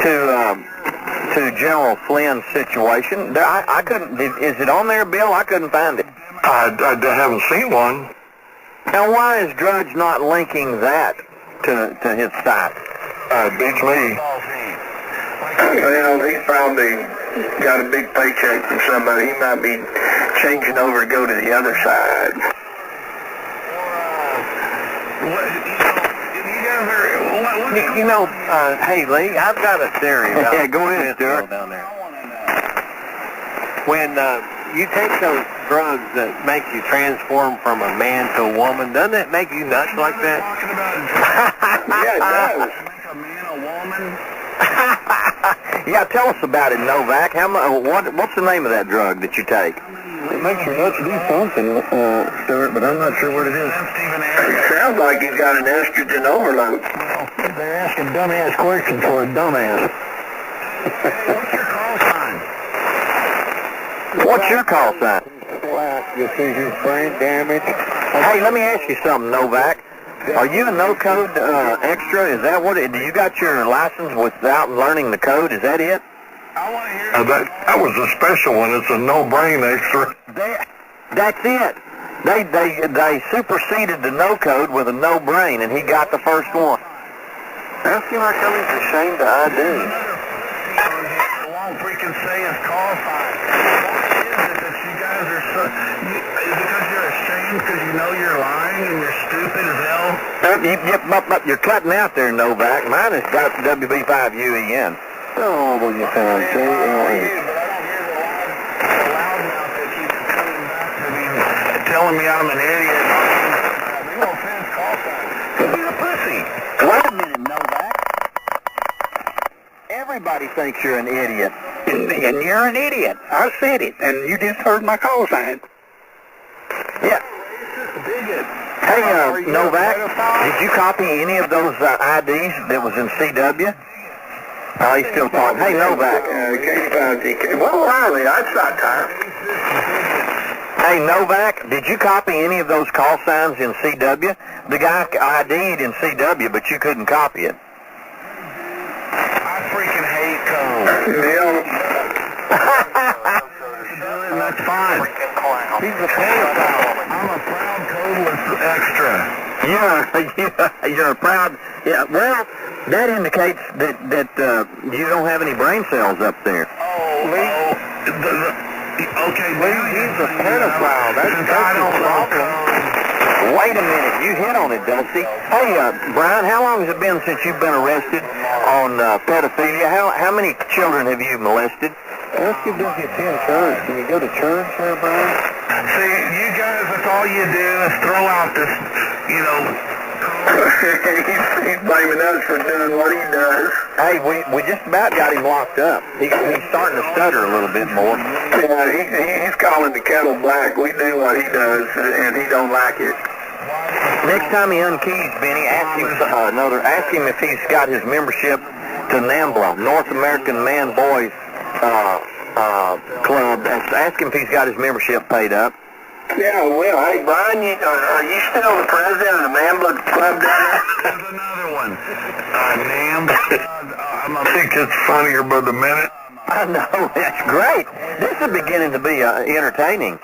to General Flynn's situation? I couldn't. Is it on there, Bill? I couldn't find it. I haven't seen one. Now, why is Drudge not linking that to his site? Beats me. Well, he's probably got a big paycheck from somebody. He might be changing over to go to the other side. Hey, Lee, I've got a theory about Yeah, go ahead, Stuart. down there. When you take those drugs that make you transform from a man to a woman, doesn't it make you nuts like that? Yeah, it does. Make a man a woman. Yeah, tell us about it, Novak. What's the name of that drug that you take? It makes your nuts do something, Stuart, but I'm not sure what it is. It sounds like he's got an estrogen overload. They're asking dumbass questions for a dumbass. What's your call sign? You see his brain damage. Hey, let me ask you something, Novak. Are you a no-code extra? Is that what it? Do you got your license without learning the code? Is that it? I want to hear That was a special one. It's a no-brain extra. That's it. They superseded the no-code with a no-brain, and he got the first one. I feel like I'm ashamed to ID. I won't freaking say his call sign. Why is it that you guys are so... is it because you're ashamed because you know you're lying and you're stupid as hell? You're cutting out there, Novak. Mine has got WB5UEN. Oh, well, you found But I don't hear the loudmouth that keeps coming back to me telling me I'm an idiot. No offense, call sign. You're a pussy. Wait a minute, Novak. Everybody thinks you're an idiot. And you're an idiot. I said it, and you just heard my call sign. Yeah. Hey, Novak, did you copy any of those IDs that was in CW? Oh, he's still talking. Hey, Novak. K5GK. What are they? That's not time. Hey, Novak, did you copy any of those call signs in CW? The guy ID'd in CW, but you couldn't copy it. I freaking hate code. And that's fine. He's a pedophile. I'm a proud codeless extra. You're a proud... Yeah, well, that indicates that you don't have any brain cells up there. Okay, He's a pedophile. That's the problem. Wait a minute, you hit on it, Dulcie. Hey, Brian, how long has it been since you've been arrested on pedophilia? How many children have you molested? Let's get busy attend church. Can you go to church there, Brian? See, you guys, that's all you do is throw out this, He's blaming us for doing what he does. Hey, we just about got him locked up. He's starting to stutter a little bit more. Yeah, he's calling the kettle black. We do what he does, and he don't like it. Next time he unkeys, Benny, ask him if he's got his membership to NAMBLA, North American Man Boys Club. Ask him if he's got his membership paid up. Yeah, well, hey, Brian, are you still the president of the NAMBLA Club down there? There's another one. I think it's funnier by the minute. I know, that's great. This is beginning to be entertaining.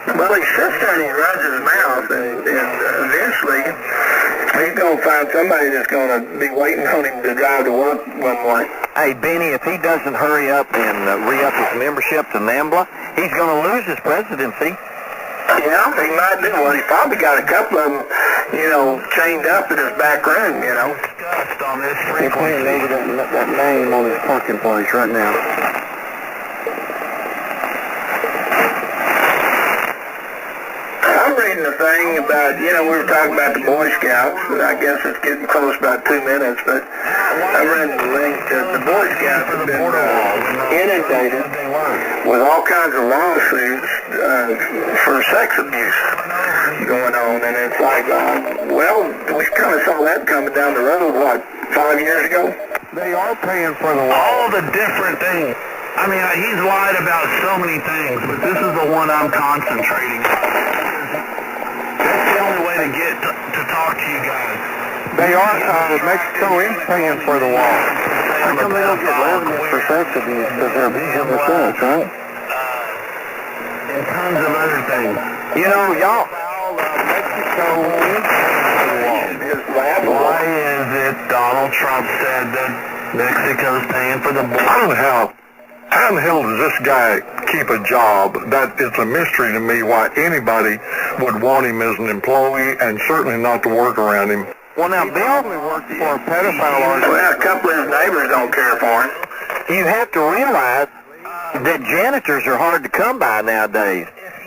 Well, he sits there and he runs his mouth, and eventually he's going to find somebody that's going to be waiting on him to drive to work one morning. Hey, Benny, if he doesn't hurry up and re-up his membership to NAMBLA, he's going to lose his presidency. Yeah, he might do. Well, he's probably got a couple of them, chained up in his back room, Discussed on this He's playing over that name on his parking place right now. I'm reading a thing about, we were talking about the Boy Scouts, and I guess it's getting close about 2 minutes, but I read the link that the Boy Scouts have been inundated with all kinds of lawsuits for sex abuse going on, and it's like, we kind of saw that coming down the road, 5 years ago? They are paying for the law. all the different things. I mean, he's lied about so many things, but this is the one I'm concentrating on. That's the only way to get to talk to you guys. They are, Mexico is paying for the law. How come they don't get revenue for sex abuse? Because they're abusing the sex, right? And tons of other things. Y'all... Mexico is paying for the law. Why is it Donald Trump said that Mexico's paying for the I don't know how in the hell does this guy keep a job? That is a mystery to me why anybody would want him as an employee and certainly not to work around him. Well, now, Bill, Works for a pedophile artist. Well, a couple of his neighbors don't care for him. you have to realize that janitors are hard to come by nowadays.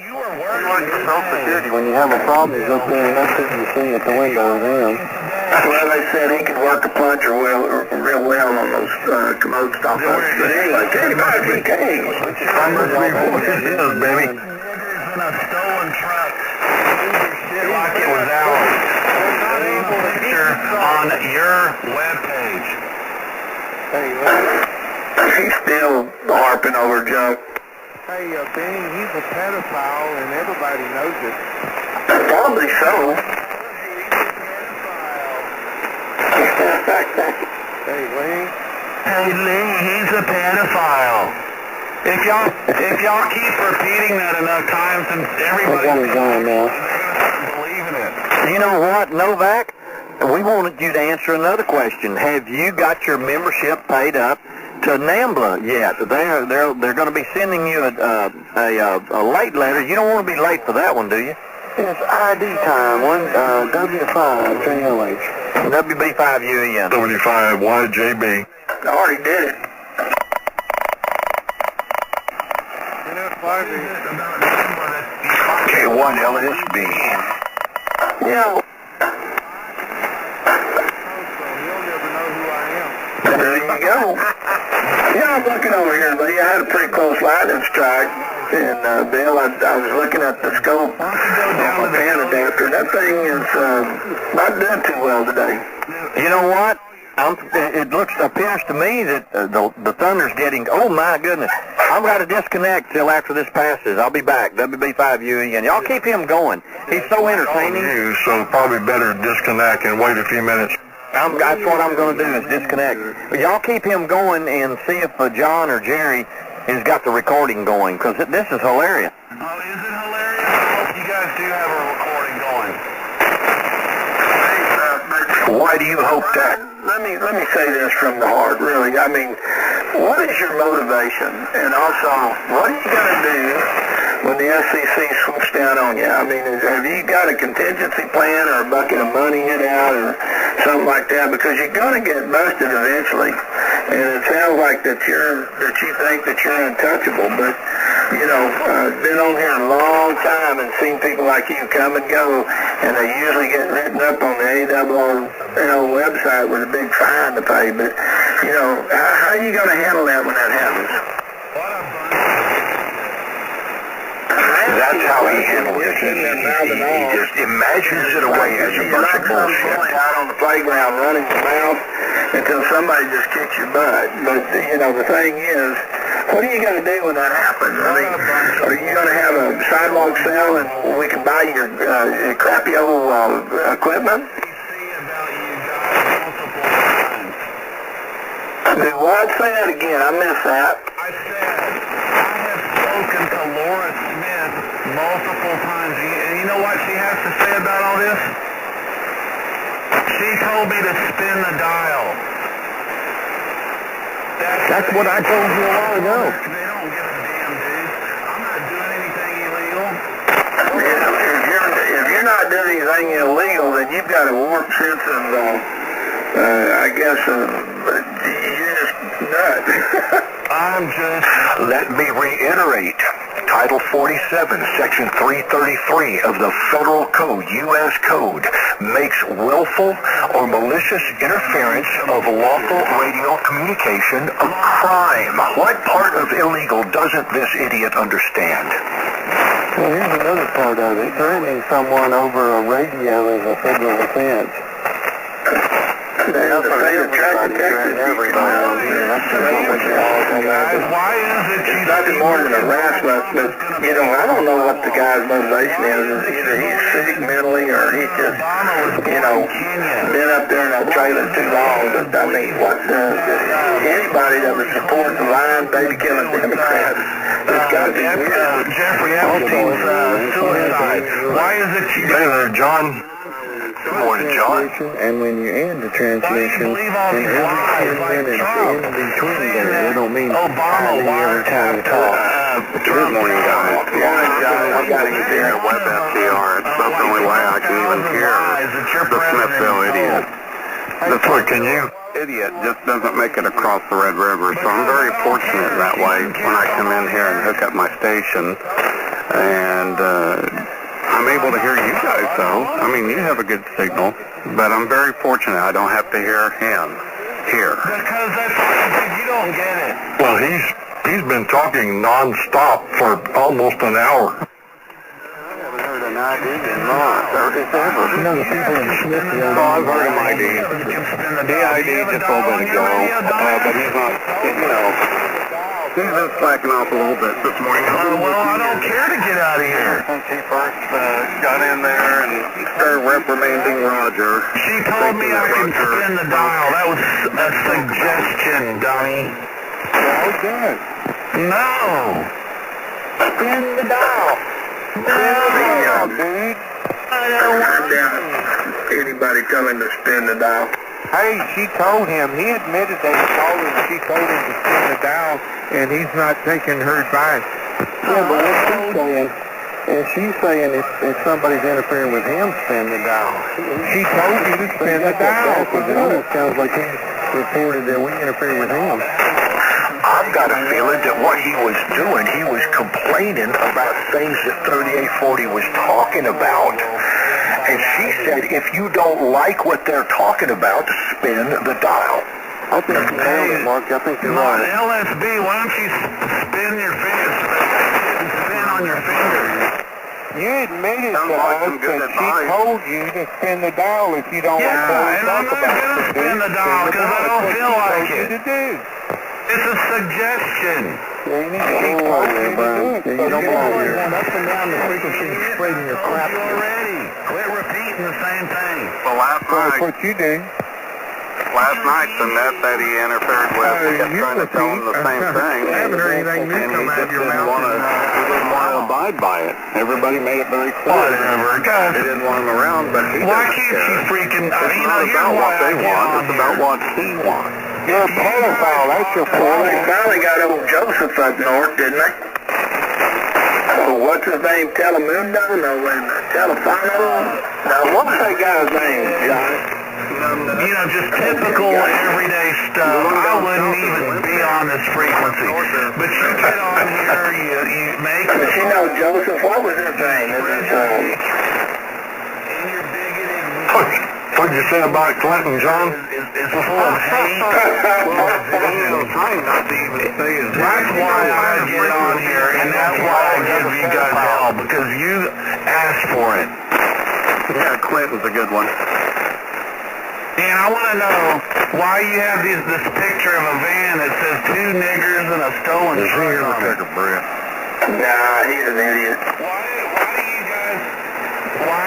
Social Security, when you have a problem, you go there and that's what you see at the window of them. Well, they said he could work a puncher real well on those commode stoppers. But anyway, K5GK. How much we want it is, baby. in a stolen truck. Shit like it was ours. Picture on your webpage. He's still harping over junk. Hey, Benny, he's a pedophile and everybody knows it. Probably so. Hey, Lee. Hey Lee, he's a pedophile. If y'all keep repeating that enough times, and everybody's believing it. You know what, Novak? We wanted you to answer another question. Have you got your membership paid up to NAMBLA yet? They're going to be sending you a late letter. You don't want to be late for that one, do you? It's ID time. W5 JLH. WB5UEN. W5YJB. I already did it. K1LSB. Yeah. He'll never know who I am. There you go. Yeah, I'm looking over here, buddy. I had a pretty close lightning strike. And, Bill, I was looking at the scope on my fan adapter. That thing is not doing too well today. You know what? It appears to me that the thunder's getting, oh my goodness. I've got to disconnect till after this passes. I'll be back. WB5 UE, and y'all keep him going. He's so entertaining. So probably better disconnect and wait a few minutes. That's what I'm going to do, is disconnect. But y'all keep him going and see if John or Jerry has got the recording going, because this is hilarious. Oh, is it hilarious? I hope you guys do have a recording going. Why do you hope that? Let me say this from the heart, really. I mean, what is your motivation? And also, what are you going to do when the SEC swoops down on you? I mean, have you got a contingency plan or a bucket of money hid out or something like that? Because you're going to get busted eventually. And it sounds like that you think that you're untouchable, but you know, been on here a long time and seen people like you come and go, and they usually get written up on the ARRL website with a big fine to pay. But you know, how are you going to handle that when that happens? That's how he handles it. He just imagines it away as a bunch of bullshit. Out on the playground running your mouth until somebody just kicks your butt. But, you know, the thing is, what are you going to do when that happens? I mean, are you going to have a sidewalk sale and we can buy your crappy old equipment? What? Say that again. I missed that. I said, I have spoken to Laura Smith multiple times. And you know what she has to say about all this? She told me to spin the dial. That's what I told you a while ago. They don't give a damn, dude. I'm not doing anything illegal. If you're not doing anything illegal, then you've got a warped sense of, I guess, you're just nuts. Let me reiterate. Title 47, Section 333 of the Federal Code, U.S. Code, makes willful or malicious interference of lawful radio communication a crime. What part of illegal doesn't this idiot understand? Well, here's another part of it. Threatening someone over a radio is a federal offense. Guys, why is it you... It's nothing more than harassment, but, you know, I don't know what the guy's motivation is. Either he's sick mentally or he's just, you know, been up there in that trailer too long. But, I mean, anybody that would support the lying, baby-killing Democrats, it's got to be weird. Jeffrey Epstein's suicide. Why is it you... Hey there, John. Good morning, John. And when you end the transmission, and every 10 minutes in between there, it don't mean Obama, every time you talk. Good morning, guys. Good morning, John. I'm getting here at Web FDR. It's about the only way I can even hear the Smithville idiot. That's what, can you? Idiot just doesn't make it across the Red River, so I'm very fortunate that way when I come in here and hook up my station. And, I'm able to hear you guys, though. I mean, you have a good signal, but I'm very fortunate I don't have to hear him here. Because that's what you don't get it. Well, he's been talking non-stop for almost an hour. I haven't heard an ID in months, or if ever. You know, the people in Smithville... Oh, I've heard him ID. The ID just a little bit ago, but he's not, you know... He's been slacking off a little bit this morning. Well, I don't care to get out of here. Since he first got in there and started reprimanding Roger. She told me I could spin the dial. That was a suggestion, dummy. Oh, good. No. Spin the dial. Spin the dial, dude. I don't want anybody coming to spin the dial. Hey, she told him. He admitted that he told him. She told him to spin the dial, and he's not taking her advice. Yeah, but that's she's saying. And she's saying if somebody's interfering with him, spin the dial. She told you to spin the dial. It almost sounds like he reported that we interfered with him. I've got a feeling that what he was doing, he was complaining about things that 3840 was talking about. And she said, if you don't like what they're talking about, spin the dial. I think you nailed it, Mark. I think you're right. LSB, why don't you spin your fingers? Spin on your fingers. You admitted to us that she told you to spin the dial if you don't want to and I'm not going to spin the dial because I don't feel like it. It's a suggestion. You don't belong here. Up and down the frequency and spreading your crap. Already. Quit repeating the same thing. Well, That's what you do. last night, the net that he interfered with, we kept trying to tell him the same thing. I haven't heard anything new come out of your mouth. He didn't want to abide by it. Everybody made it very clear. Whatever, guys. They didn't want him around, but he Why doesn't can't care. you freaking... It's not about what they want, it's about what he wants. You're a pedophile, that's your Well, they problem. finally got old Joseph up north, didn't they? Oh, what's his name? Telemundo? No, Telefano? Now, what's that guy's name, John? You know, just typical everyday stuff. I wouldn't even be on this frequency. But you get on here, you make... But you know, Joseph, what was his name? And you're bigoted... What'd you say about Clinton, John? Is full of hate. That's why I get on here, and that's why I give you guys hell, because you asked for it. Yeah, Clinton's a good one. And I want to know why you have this picture of a van that says 2 niggers and a stolen truck on it. Nah, he's an idiot. Why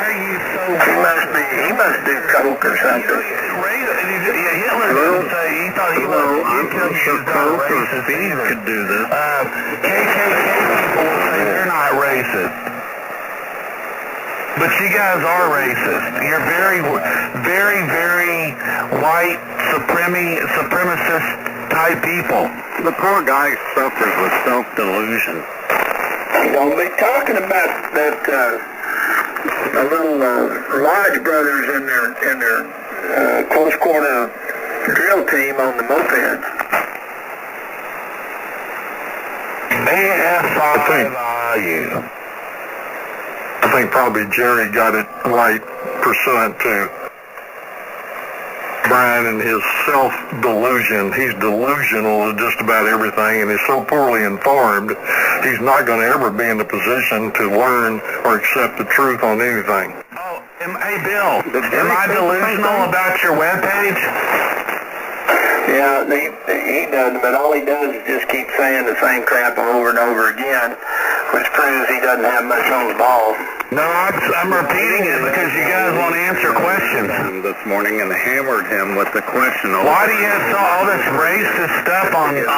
are you so... He must do coke or something. Hitler didn't say, he thought he was, he'd tell you he was not racist either. Could do this. KKK people will say they're not racist. But you guys are racist. You're very, very, very white, supremacist type people. The poor guy suffers with self-delusion. Don't be talking about that, the little Lodge brothers in their close quarter drill team on the mopeds. AFIU. I think probably Jerry got it right pursuant to Brian and his self-delusion. He's delusional in just about everything, and he's so poorly informed, he's not going to ever be in the position to learn or accept the truth on anything. Oh, hey Bill, am I delusional about your webpage? Yeah, he doesn't, but all he does is just keep saying the same crap over and over again, which proves he doesn't have much on the ball. No, I'm repeating it because you guys want to answer questions. This morning and hammered him with the question. Why do you have all this racist stuff on your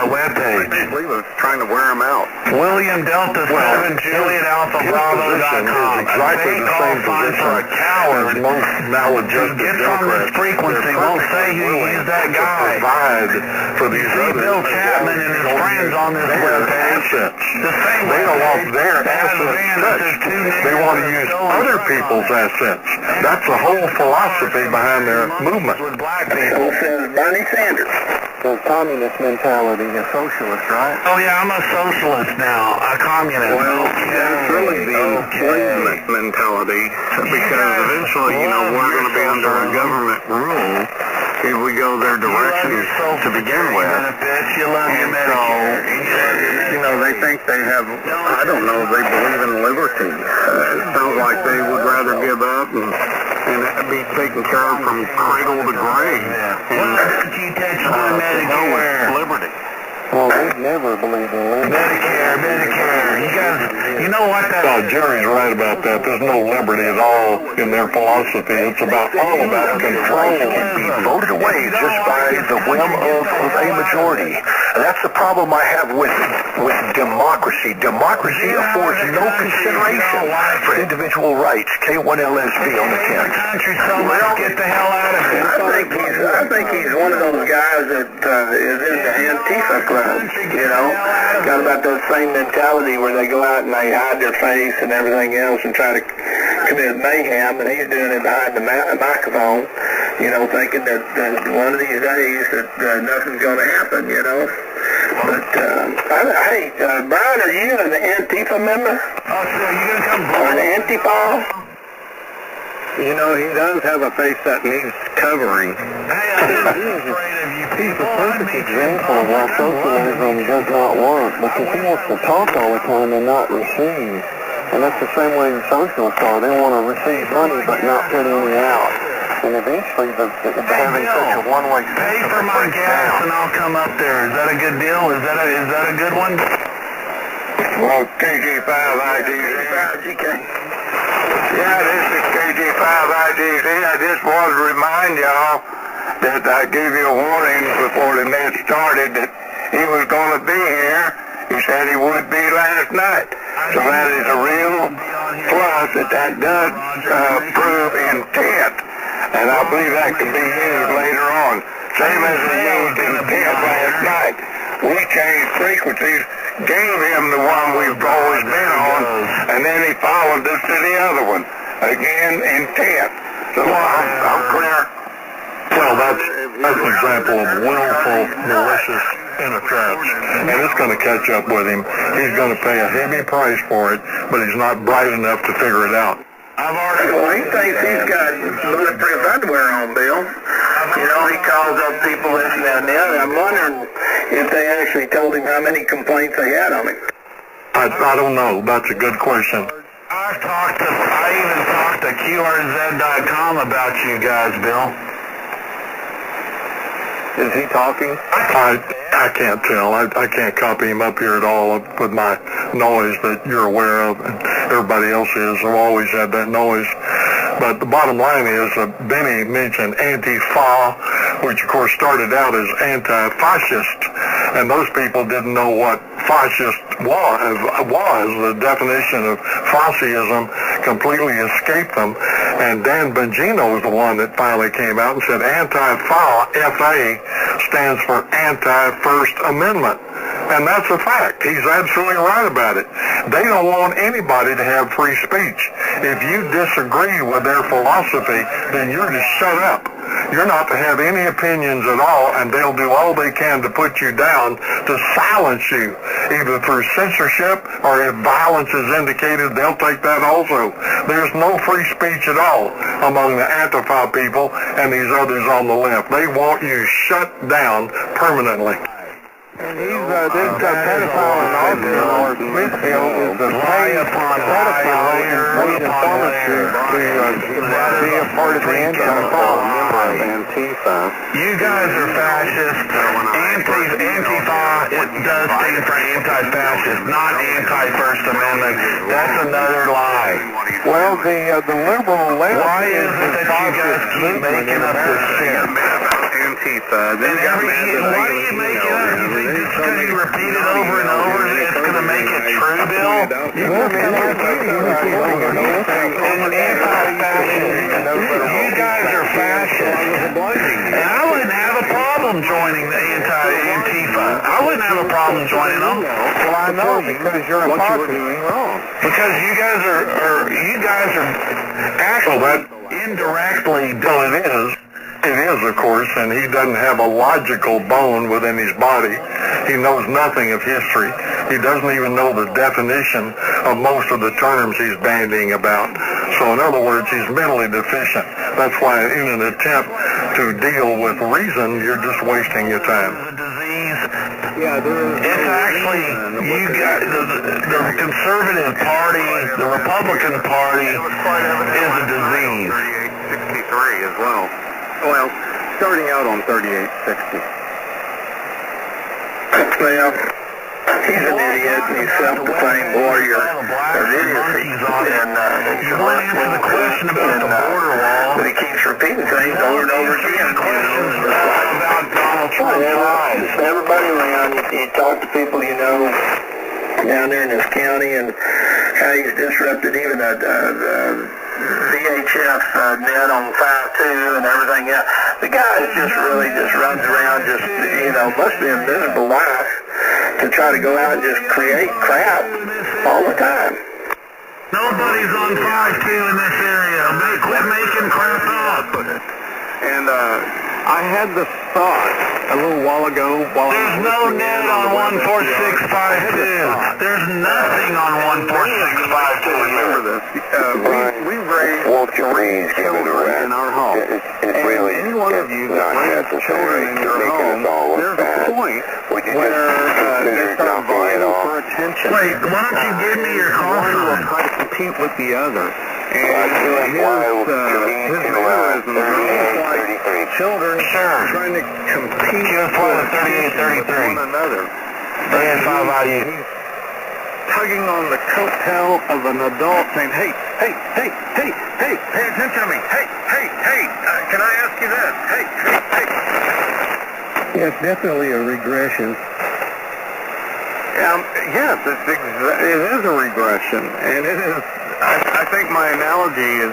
webpage? He was trying to wear him out. William Delta 7 Juliet Alpha Bravo.com. Exactly the same position for a coward most maladjusted gets on this frequency won't say who used that guy. Provide for these See Bill Chapman and his friends on this webpage. The same They don't want their assets. assets touched. They want to use other people's assets. That's the whole philosophy behind their movement. With black people. So says Bernie Sanders. The communist mentality, a socialist, right? Oh yeah, I'm a socialist now, a communist. Well, that's really the enslavement mentality, because eventually, we're going to be under a government rule if we go their direction to begin with. You love your Medicare. They think they have, I don't know, they believe in liberty. It sounds like they would rather give up and be taken care of from cradle to grave. Medicare. Liberty. Well, we've never believed in liberty. Medicare. You guys, you know what that... No, Jerry's right about that. There's no liberty at all in their philosophy. It's all about control. Can be voted away just by the whim of a majority. That's the problem I have with democracy. Democracy affords no consideration for individual rights. K1LSV on the 10th. Country so much, get the hell out of here. I think he's one of those guys that is in the Antifa club, got about that same mentality where they go out and they hide their face and everything else and try to commit mayhem, and he's doing it behind the microphone, thinking that one of these days that nothing's going to happen, But, hey, Brian, are you an Antifa member? Oh, so you going to come Or an Antifa? You know, he does have a face that needs covering. Hey, I'm afraid of you He's people. the perfect example of why socialism does not work, because he wants to talk all the time and not receive. And that's the same way the socialists are. They want to receive money but not put any out. And eventually, having such a one-way system, Pay for my gas and I'll come up there. Is that a good deal? Is that a good one? Well, KG5IDZ. Yeah, this is KG5IDZ. I just wanted to remind y'all that I gave you a warning before the net started that he was going to be here. He said he would be last night. So that is a real plus that does prove intent. And I believe that can be used later on. Same as we used intent last night. We changed frequencies, gave him the one we've always been on, and then he followed us to the other one. Again, intent. So I'm clear. Well, that's an example of willful, malicious interference, and it's going to catch up with him. He's going to pay a heavy price for it, but he's not bright enough to figure it out. Well, he thinks he's got bulletproof underwear on, Bill. You know, he calls up people this and that and the other. I'm wondering if they actually told him how many complaints they had on him. I don't know. That's a good question. I even talked to QRZ.com about you guys, Bill. Is he talking? I can't tell. I can't copy him up here at all with my noise that you're aware of, and everybody else is. I've always had that noise. But the bottom line is Benny mentioned Antifa, which of course started out as anti-fascist, and those people didn't know what fascist was. The definition of fascism completely escaped them, and Dan Bongino was the one that finally came out and said Antifa, F-A, stands for Anti-First Amendment. And that's a fact. He's absolutely right about it. They don't want anybody to have free speech. If you disagree with their philosophy, then you're to shut up. You're not to have any opinions at all, and they'll do all they can to put you down, to silence you, either through censorship or if violence is indicated, they'll take that also. There's no free speech at all among the Antifa people and these others on the left. They want you shut down permanently. And he's, this pedophile in Austin, or Smithfield, is the same pedophile made informants to be a part of the Antifa. You guys are fascist. Antifa, it does stand for anti-fascist, not anti-First Amendment. That's another lie. Well, the liberal left Why is it that you guys keep making up this shit? Antifa. And why do you make it up? You think it's going to be repeated over and over and it's going to make it true, Bill? You guys are fascists. And I wouldn't have a problem joining the anti-Antifa. I wouldn't have a problem joining them. Well, I know, because you're a doing wrong. Because you guys are actually indirectly doing Well, it is. It is, of course, and he doesn't have a logical bone within his body. He knows nothing of history. He doesn't even know the definition of most of the terms he's bandying about. So in other words, he's mentally deficient. That's why in an attempt to deal with reason, you're just wasting your time. It's actually, you got the Conservative Party, the Republican Party is a disease. 63 as well. Well, starting out on 3860. Well, he's an idiot and he's self-proclaimed warrior of idiocy. And You want to answer the question about the border wall? but he keeps repeating things over and over again. About Donald Trump's lies. Everybody around, you talk to people you know down there in this county and how he's disrupted even the VHF net on 5-2 and everything else. The guy just really just runs around just, must be a miserable life to try to go out and just create crap all the time. Nobody's on 5-2 in this area. Quit making crap up. And I had the thought a little while ago There's no net on 14652. There's nothing on 14652. remember this. We raised please give it a rest. In our home. It's really any one of you that not raise children in your home, there's a point Would you where just they consider start knocking it vying off? for attention. Wait, why don't you give me your call One will sign? try to compete with the other. I feel like His mannerisms are almost like children trying to compete Just play the 38-33. with one another. They had 5 out of you. Tugging on the coattail of an adult saying, hey, hey, hey, hey, hey, pay attention to me. Hey, hey, hey, can I ask you this? Hey, hey, hey. Yes, definitely a regression. Yes, it is a regression, and it is. I think my analogy is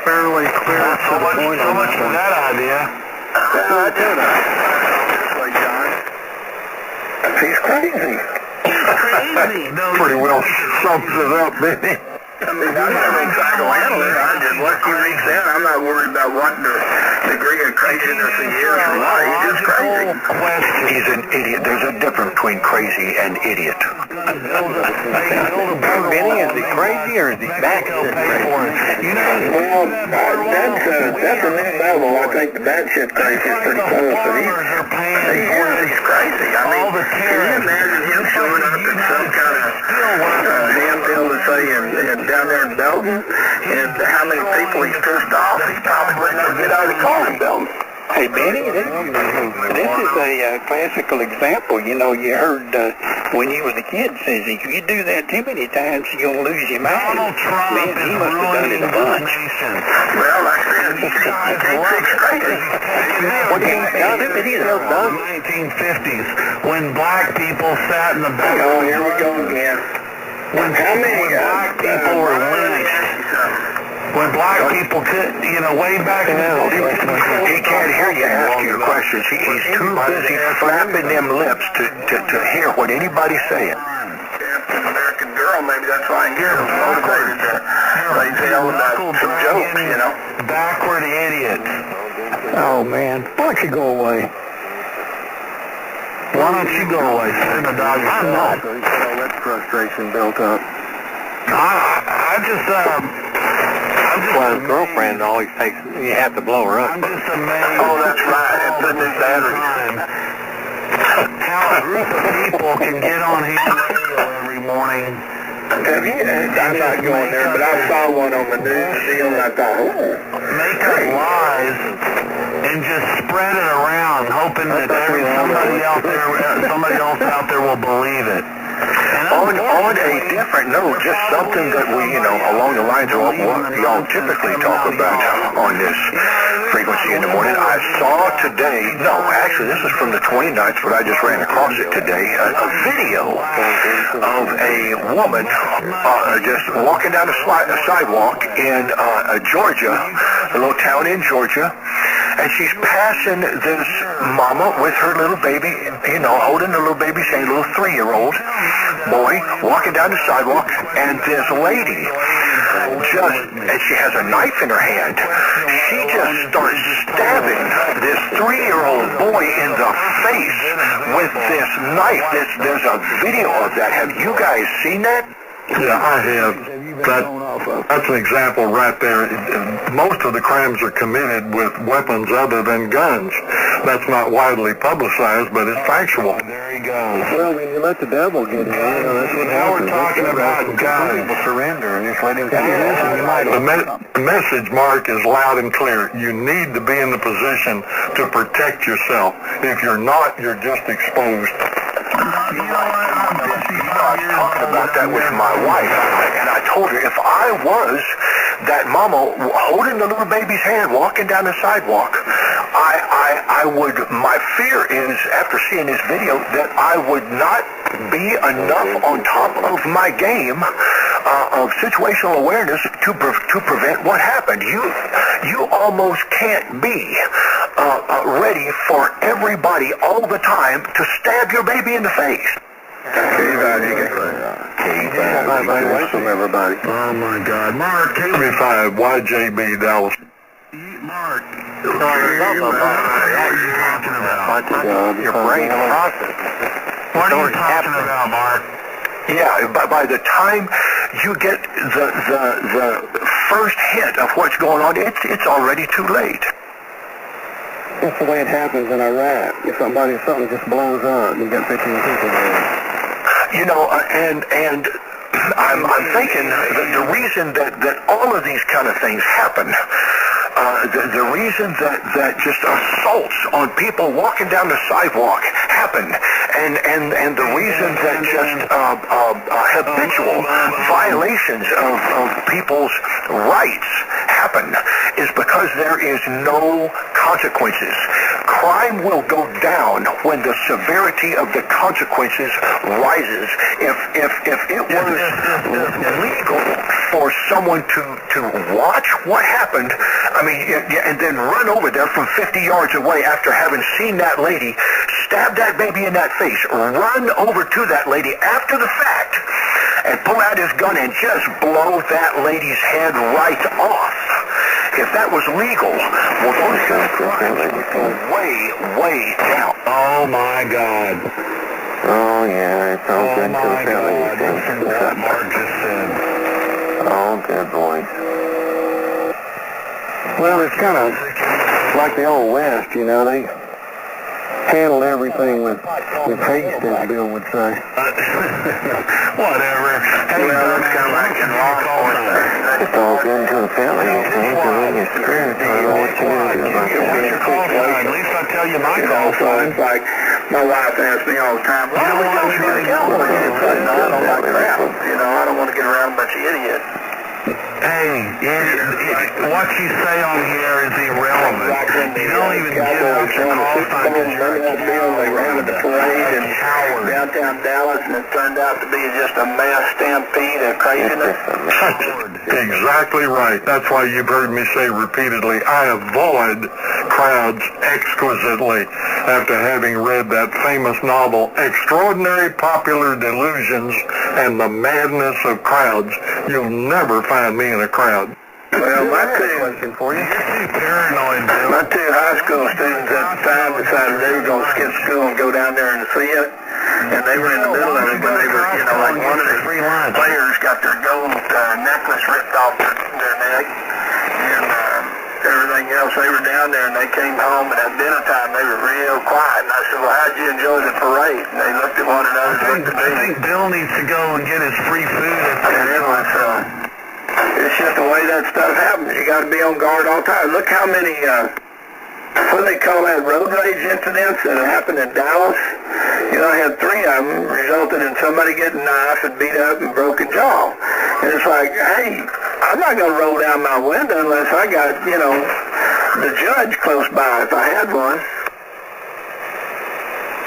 fairly clear to the point So on much for that idea. Seriously, John. He's crazy. Crazy. No, Pretty well sums it up, didn't he? I mean, I'm not a psychoanalyst. I just, once he reads that, I'm not worried about what the degree of craziness he is or what. He's just crazy. He's an idiot. There's a difference between crazy and idiot. Benny, is he crazy or is he batshit crazy? Well, that's a new level. I think the batshit crazy is pretty close. But he's crazy. I mean, can you imagine him showing up at some kind of ham deal to say down there in Belton, and how many people he's pissed off? He probably wouldn't ever get out of the car in Belton. Hey, Benny, this is a classical example. You know, you heard when you was a kid says, if you do that too many times, you're going to lose your mind. Donald Trump Man, he is must have done it a ruining bunch. this nation. Well, like I said, he can't fix crazy. What do you think he still does? 1950s, when black people sat in the back. Oh, here we go again. When black people were lynched. When black people could, way back in the day. He can't hear you ask your questions. He's too busy flapping them lips to hear what anybody's saying. An American Girl, maybe that's why he was motivated to raise hell about some jokes, Backward idiot. Oh, man. Why don't you go away? Why don't you go away? Sit in the dog I'm not. That frustration built up. Well, his girlfriend always takes, you have to blow her up. I'm just amazed. Oh, that's right. It's the new battery. How a group of people can get on ham radio every morning. I'm not going there, but I saw one on the news deal, and I thought, Make up lies and just spread it around, hoping that somebody else out there will believe it. On a different note, just something that we, along the lines of what y'all typically talk about on this frequency in the morning. I saw today, actually this is from the 29th, but I just ran across it today, a video of a woman just walking down a sidewalk in Georgia, a little town in Georgia, and she's passing this mama with her little baby, holding the little baby's hand, little 3-year-old boy, walking down the sidewalk, and this lady and she has a knife in her hand, she just starts stabbing this 3-year-old boy in the face with this knife. There's a video of that. Have you guys seen that? Yeah, I have. That's an example right there. Most of the crimes are committed with weapons other than guns. That's not widely publicized, but it's factual. There he goes. Well, when you let the devil get in, that's what Now we're talking about guns. People surrender and just let him The message, Mark, is loud and clear. You need to be in the position to protect yourself. If you're not, you're just exposed. I talked about that with my wife, and I told her if I was that mama holding the little baby's hand, walking down the sidewalk, I would, my fear is, after seeing this video, that I would not be enough on top of my game of situational awareness to prevent what happened. You almost can't be ready for everybody all the time to stab your baby in the face. Away from everybody. Oh my God, Mark, KB5, YJB, Dallas. Mark. What are you talking about? Your brain process. What are you talking about, Mark? Yeah, by the time you get the first hint of what's going on, it's already too late. That's the way it happens in Iraq. If something just blows up, you got 15 people there. You know, and I'm thinking the reason that all of these kind of things happen, the reason that just assaults on people walking down the sidewalk happen, and the reason that just habitual violations of people's rights happen is because there is no consequences. Crime will go down when the severity of the consequences rises. If it was legal for someone to watch what happened, I mean, and then run over there from 50 yards away after having seen that lady stab that baby in that face, run over to that lady after the fact and pull out his gun and just blow that lady's head right off. If that was legal, well, those kind of crimes would go way down. Oh, my God. Oh, yeah, it's all good to the family. Listen to what Mark just said. Oh, good boys. Well, it's kind of like the old West, you know, they handled everything with haste, as Bill would say. Whatever. Hey, Well, it's kind of like in law enforcement. It's all good to the family, you think, and then you're screwed. I don't know what you're going to do about What's that. your call sign? At least I'll tell you my call So sign. it's like, my wife asks me all the time, why don't we go to California? It's like, no, I don't like crap. You know, I don't want to get around a bunch of idiots. Hey, what you say on here is irrelevant. You don't even give out your call sign because you're a coward. They ran at the parade in Coward. downtown Dallas, and it turned out to be just a mass stampede of craziness. Exactly right. That's why you've heard me say repeatedly, I avoid crowds exquisitely after having read that famous novel, Extraordinary Popular Delusions and the Madness of Crowds. You'll never find me in a crowd. Well, my two Paranoid, Bill. My two high school students at the time decided they were going to skip school and go down there and see it. And they were in the middle of it, but they were, you know, like one of the players got their gold necklace ripped off their neck and everything else. They were down there and they came home, and at dinner time they were real quiet. And I said, well, how'd you enjoy the parade? And they looked at one another and looked at me. I think Bill needs to go and get his free food at And it was, it's just the way that stuff happens. You got to be on guard all the time. Look how many, what do they call that, road rage incidents that happened in Dallas? You know, I had 3 of them resulted in somebody getting knifed and beat up and broken jaw. And it's like, hey, I'm not going to roll down my window unless I got, you know, the judge close by if I had one.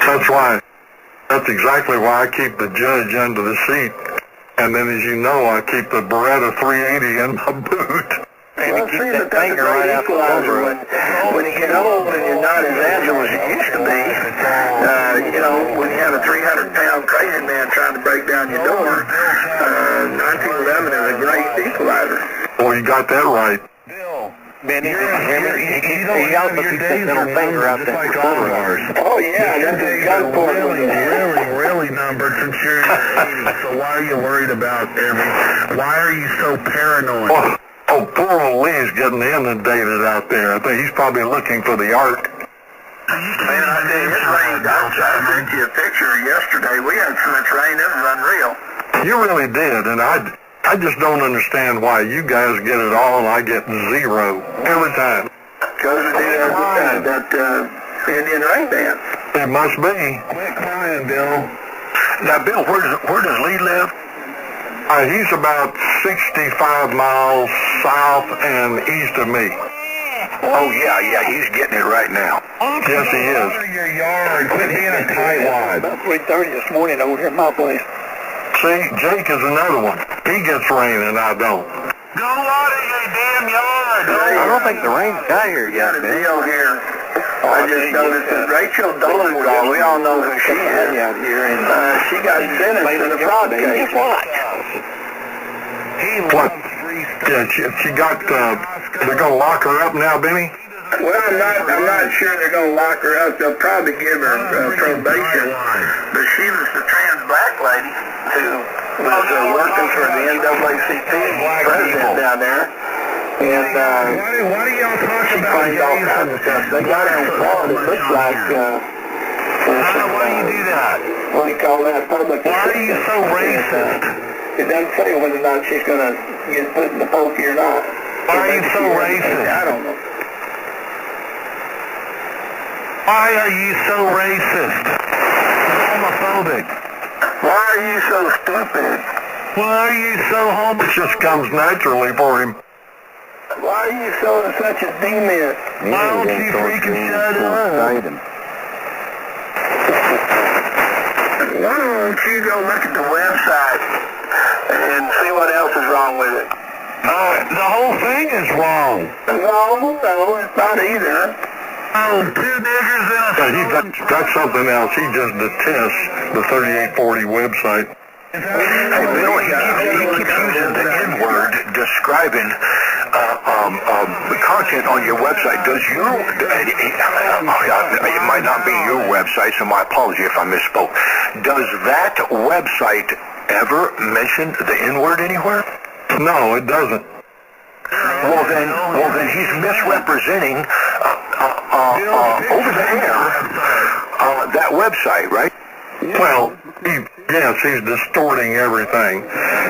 That's why. That's exactly why I keep the judge under the seat. And then, as you know, I keep the Beretta 380 in my boot. Well, see, but that's a great equalizer. When you get old and you're not as agile as you used to be, you know, when you have a 300-pound crazy man trying to break down your door, 1911 is a great equalizer. Well, you got that right. Bill. Benny, he also keeps that middle finger out there for ours. Oh, yeah, that's a gun port. Really numbered since you're in the 80s. So why are you worried about everything? Why are you so paranoid? Oh, poor old Lee's getting inundated out there. I think he's probably looking for the ark. Man, I tell you, it rained. I sent you a picture yesterday. We had so much rain, it was unreal. You really did, and I just don't understand why you guys get it all and I get 0 every time. Because we do that Indian rain dance. It must be. Quit crying, Bill. Now, Bill, where does Lee live? He's about 65 miles south and east of me. Oh, yeah, he's getting it right now. Yes, he is. Water your yard. Quit being a tightwad. About 3:30 this morning over here at my place. See, Jake is another one. He gets rain and I don't. Go water your damn yard. I don't think the rain's got here Got yet, a man. deal here. I just noticed that Rachel Dolezal, we all know who she is. out here, and She got sentenced in a fraud case. Guess what? What? Yeah, she got, they're going to lock her up now, Benny? Well, I'm not sure they're going to lock her up. They'll probably give her probation. But she was the trans black lady. who was working for the NAACP president down there. And why do y'all talk she about claimed all kinds of stuff. They got her in Florida. It looks like why do you do that? what do you call that? Public. Why are you so racist? It doesn't say whether or not she's going to get put in the pokey or not. Why are you so racist? I don't know. Why are you so racist? Homophobic. Why are you so stupid? Why are you so homophobic? It just comes naturally for him. Why are you so such a demon? Why don't you freaking shut up? Why don't you go look at the website and see what else is wrong with it? The whole thing is wrong. No, it's not either. Oh, 2 niggers in a That's something else. He just detests the 3840 website. Hey, Bill, he keeps using the N-word describing the content on your website. Does your... it might not be your website, so my apology if I misspoke. Does that website ever mention the N-word anywhere? No, it doesn't. Well, then he's misrepresenting over the air that website, right? Well, he's distorting everything.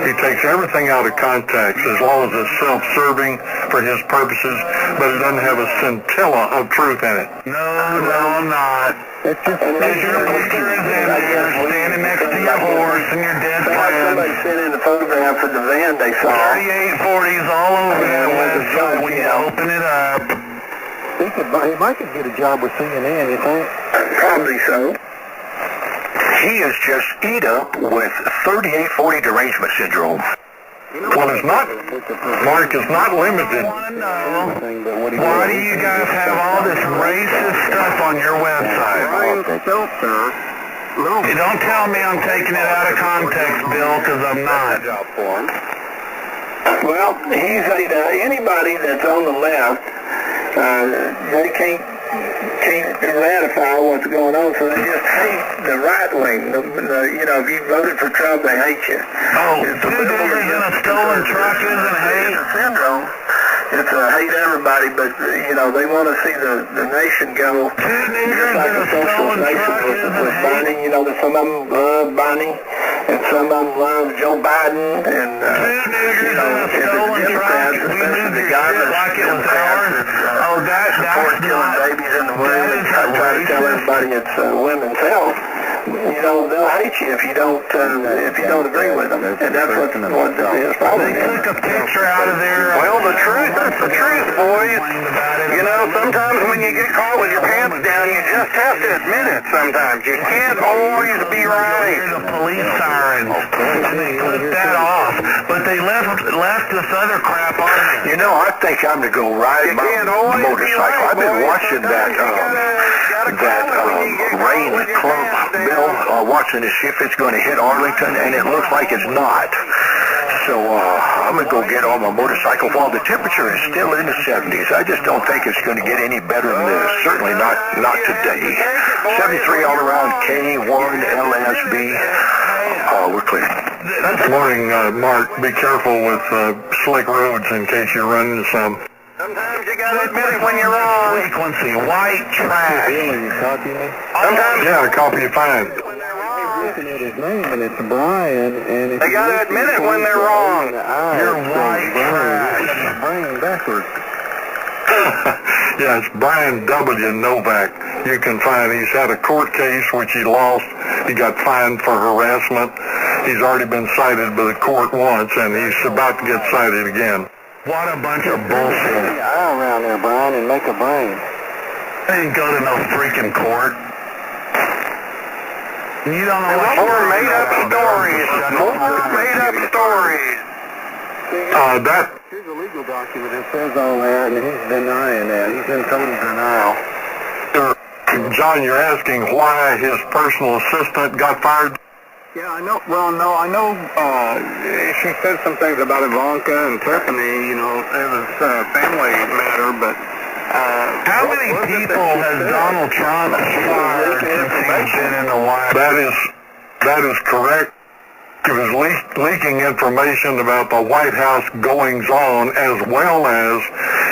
He takes everything out of context as long as it's self-serving for his purposes, but it doesn't have a scintilla of truth in it. No, I'm not. It's just Your picture is in there, standing next to your horse and your dead somebody friend. sent in a photograph of the van they saw. 3840s all over that website when you open it up. He might could get a job with CNN, you think? Probably so. He is just eat up with 3840 derangement syndrome. Well, it's not, Mark, it's not limited. Why do you guys have all this racist stuff on your website? You don't tell me I'm taking it out of context, Bill, because I'm not. Well, he's anybody that's on the left, they can't ratify what's going on, so they just hate the right wing. If you voted for Trump, they hate you. Oh, 2 niggers in a stolen truck isn't hate? It's a syndrome. It's hate everybody, but, they want to see the nation go. 2 niggers in a stolen truck isn't hate? That some of them love Bernie, and some of them love Joe Biden, and 2 niggers in a stolen truck. We moved your shit like it was ours. Oh, that's killing not. babies in the womb and try to tell everybody it's women's health. They'll hate you if you don't agree with them, and that's what his problem They is. took a picture out of there. Well, the truth, that's the truth, boys. Sometimes when you get caught with your pants down, you just have to admit it sometimes. You can't always be right. The police sirens. And they took that off. But they left this other crap on me. I think I'm to go ride my motorcycle. I've been watching that rain clump, Bill, watching to see if it's going to hit Arlington, and it looks like it's not. So I'm going to go get on my motorcycle while the temperature is still in the 70s. I just don't think it's going to get any better than this. Certainly not today. 73 all around, K1, LSB. We're clear. Good morning, Mark. Be careful with slick roads in case you run into some. Sometimes you got to admit it when you're wrong. Frequency, white trash. You copy me? Sometimes Yeah, copy you fine. Looking at his name, and it's Brian, and they got to admit it when they're wrong. You're white trash. Brian backwards. Yeah, it's Brian W. Novak. You can find he's had a court case which he lost. He got fined for harassment. He's already been cited by the court once, and he's about to get cited again. What a bunch of bullshit. Eye around there, Brian, and make a brain. I didn't go to no freaking court. You don't know what More made-up stories. More made-up stories. Here's a legal document that says all that, and he's denying that. He's in total denial. John, you're asking why his personal assistant got fired? Yeah, I know. Well, no, I know. She said some things about Ivanka and Tiffany. It was a family matter, but. How many people has Donald Trump fired since he's been in the White House? That is correct. She was leaking information about the White House goings-on as well as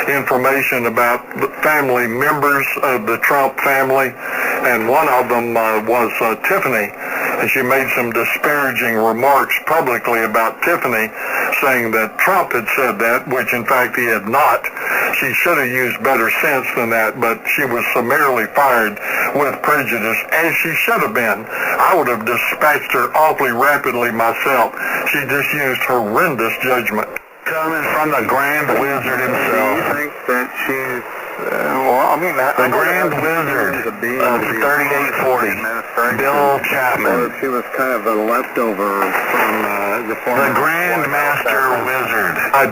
information about the family members of the Trump family, and one of them was Tiffany. And she made some disparaging remarks publicly about Tiffany, saying that Trump had said that, which in fact he had not. She should have used better sense than that, but she was summarily fired with prejudice, as she should have been. I would have dispatched her awfully rapidly myself. She just used horrendous judgment. Coming from the Grand Wizard himself. Do you think that she's... the Grand Wizard of 3840, Bill Chapman. She was kind of a leftover from the former... The Grand Master Wizard. I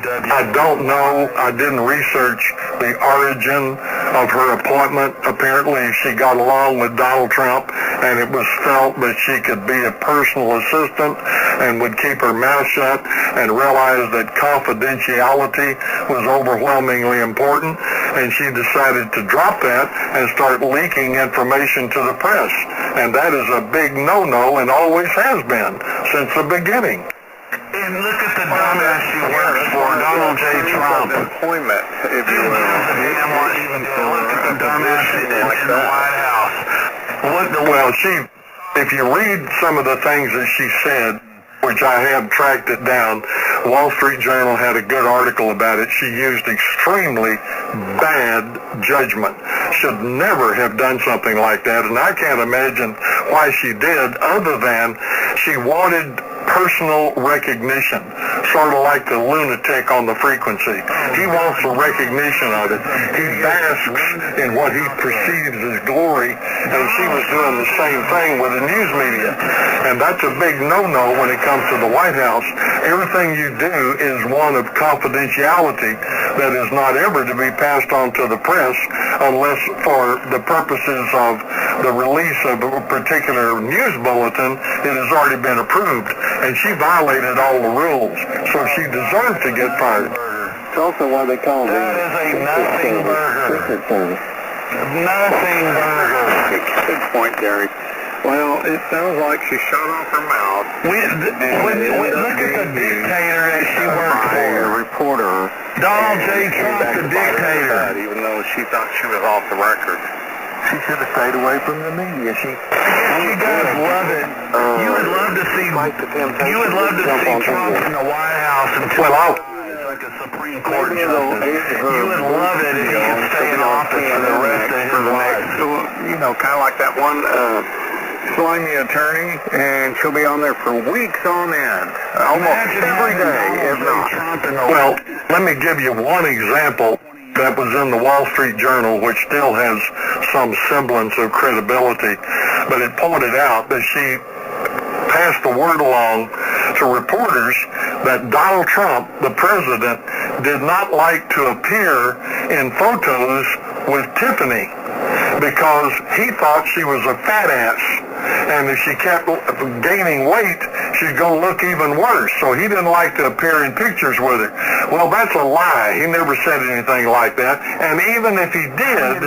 don't know. I didn't research the origin of her appointment. Apparently she got along with Donald Trump, and it was felt that she could be a personal assistant and would keep her mouth shut and realize that confidentiality was overwhelmingly important, and she decided to drop that and start leaking information to the press. And that is a big no-no and always has been since the beginning. And look at the dumbass she works for, Donald J. Trump. Employment, if you will. Look at the dumbass in the White House. Well, if you read some of the things that she said, which I have tracked it down, Wall Street Journal had a good article about it. She used extremely bad judgment. Should never have done something like that, and I can't imagine why she did, other than she wanted personal recognition, sort of like the lunatic on the frequency. He wants the recognition of it. He basks in what he perceives as glory, and she was doing the same thing with the news media. And that's a big no-no when it comes to the White House. Everything you do is one of confidentiality that is not ever to be passed on to the press unless for the purposes of the release of a particular news bulletin, it has already been approved. And she violated all the rules, so she deserved to get fired. It's also why they call it That is a nothing burger. Secret Service. Nothing burger. Good point, Gary. Well, it sounds like she shut off her mouth. Look at the dictator that she worked for. A reporter. Donald J. Trump, the dictator. Even though she thought she was off the record. She should have stayed away from the media. I guess you guys love it. You would love to see. You would love to see Trump in the White House until like a Supreme Court justice. You would love it if he could stay in office for the rest of his life. You know, kind of like that one slimy attorney, and she'll be on there for weeks on end. Almost every day, if not. Well, let me give you one example that was in the Wall Street Journal, which still has some semblance of credibility, but it pointed out that she passed the word along to reporters that Donald Trump, the president, did not like to appear in photos with Tiffany because he thought she was a fat ass. And if she kept gaining weight, she'd go look even worse. So he didn't like to appear in pictures with her. Well, that's a lie. He never said anything like that. And even if he did,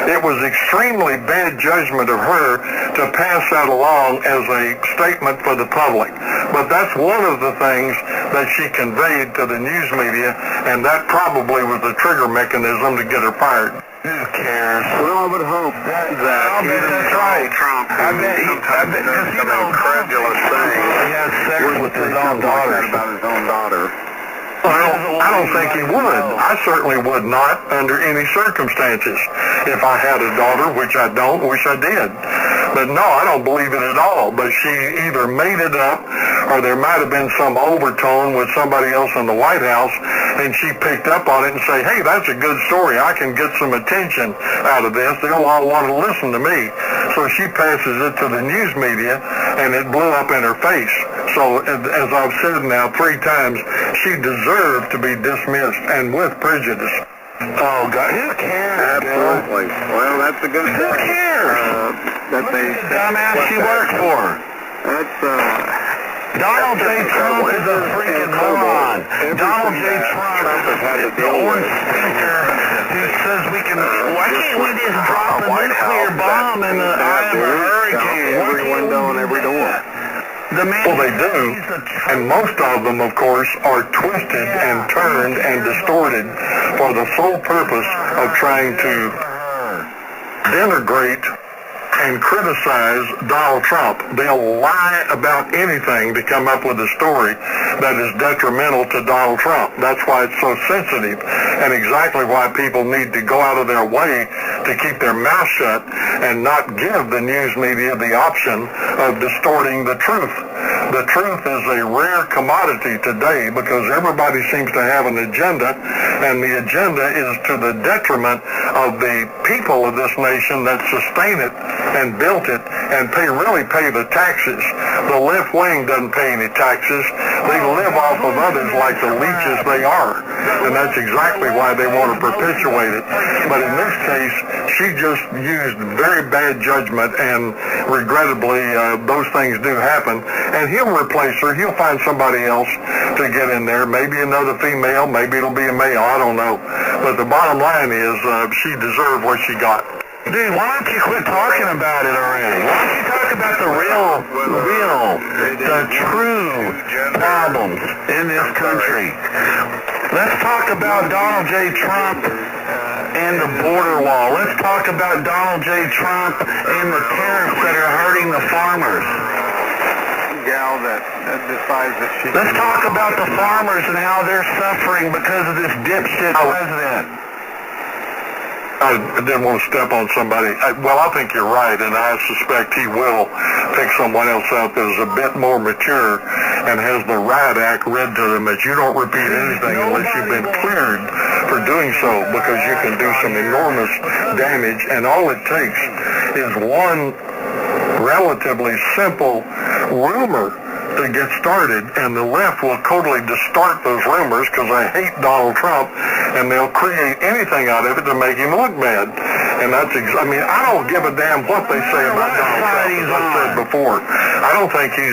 it was extremely bad judgment of her to pass that along as a statement for the public. But that's one of the things that she conveyed to the news media, and that probably was the trigger mechanism to get her fired. Who cares? Well, I would hope that bet that's right. Trump, I bet some incredulous thing. He has sex with his own daughter. About his own daughter. Well, I don't think he would. I certainly would not under any circumstances. If I had a daughter, which I don't, wish I did. But no, I don't believe it at all. But she either made it up, or there might have been some overtone with somebody else in the White House, and she picked up on it and say, hey, that's a good story. I can get some attention out of this. They'll all want to listen to me. So she passes it to the news media, and it blew up in her face. So, as I've said now 3 times, she deserved to be dismissed, and with prejudice. Oh, God, who cares? Absolutely. Well, that's a good thing. Who cares? That they the dumbass she worked for. That's, Donald J. Trump is a freaking moron. Donald J. Trump is the orange stinker who says we can, why can't we just drop a nuclear bomb in the eye of a hurricane? Every window and every door. Well, they do, and most of them, of course, are twisted and turned and distorted for the sole purpose of trying to denigrate and criticize Donald Trump. They'll lie about anything to come up with a story that is detrimental to Donald Trump. That's why it's so sensitive, and exactly why people need to go out of their way to keep their mouth shut and not give the news media the option of distorting the truth. The truth is a rare commodity today because everybody seems to have an agenda, and the agenda is to the detriment of the people of this nation that sustain it and built it and really pay the taxes. The left wing doesn't pay any taxes. They live off of others like the leeches they are, and that's exactly why they want to perpetuate it. But in this case, she just used very bad judgment, and regrettably, those things do happen. And he'll replace her. He'll find somebody else to get in there. Maybe another female. Maybe it'll be a male. I don't know. But the bottom line is she deserved what she got. Dude, why don't you quit talking about it already? Why don't you talk about the true problems in this country? Let's talk about Donald J. Trump and the border wall. Let's talk about Donald J. Trump and the tariffs that are hurting the farmers. Gal that decides that she... Let's talk about the farmers and how they're suffering because of this dipshit president. I didn't want to step on somebody. I think you're right, and I suspect he will pick someone else out that is a bit more mature and has the Riot Act read to them as you don't repeat anything unless you've been cleared for doing so, because you can do some enormous damage, and all it takes is one relatively simple rumor to get started, and the left will totally distort those rumors because they hate Donald Trump, and they'll create anything out of it to make him look bad. And that's I don't give a damn what they say about Donald Trump, as I said before. I don't think he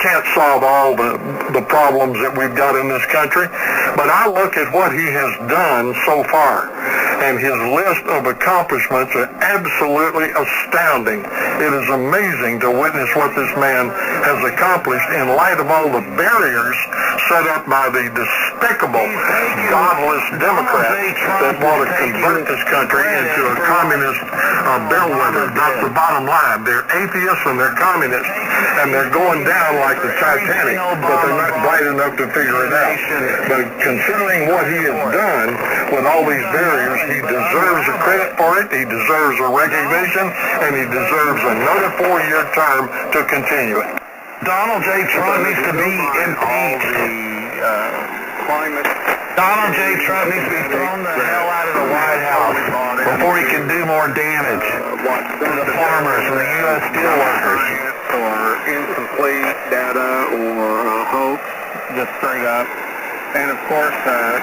can't solve all the problems that we've got in this country, but I look at what he has done so far, and his list of accomplishments are absolutely astounding. It is amazing to witness what this man has accomplished in light of all the barriers set up by the despicable, godless Democrats that want to convert this country into a communist bellwether. That's the bottom line. They're atheists and they're communists, and they're going down like the Titanic, but they're not bright enough to figure it out. But considering what he has done with all these barriers, he deserves a credit for it, he deserves a recognition, and he deserves another 4-year term to continue it. Donald J. Trump needs to be impeached. Donald J. Trump needs to be thrown the hell out of the White House before he can do more damage to the farmers and the U.S. steelworkers. Or incomplete data or hoax, just straight up. And of course,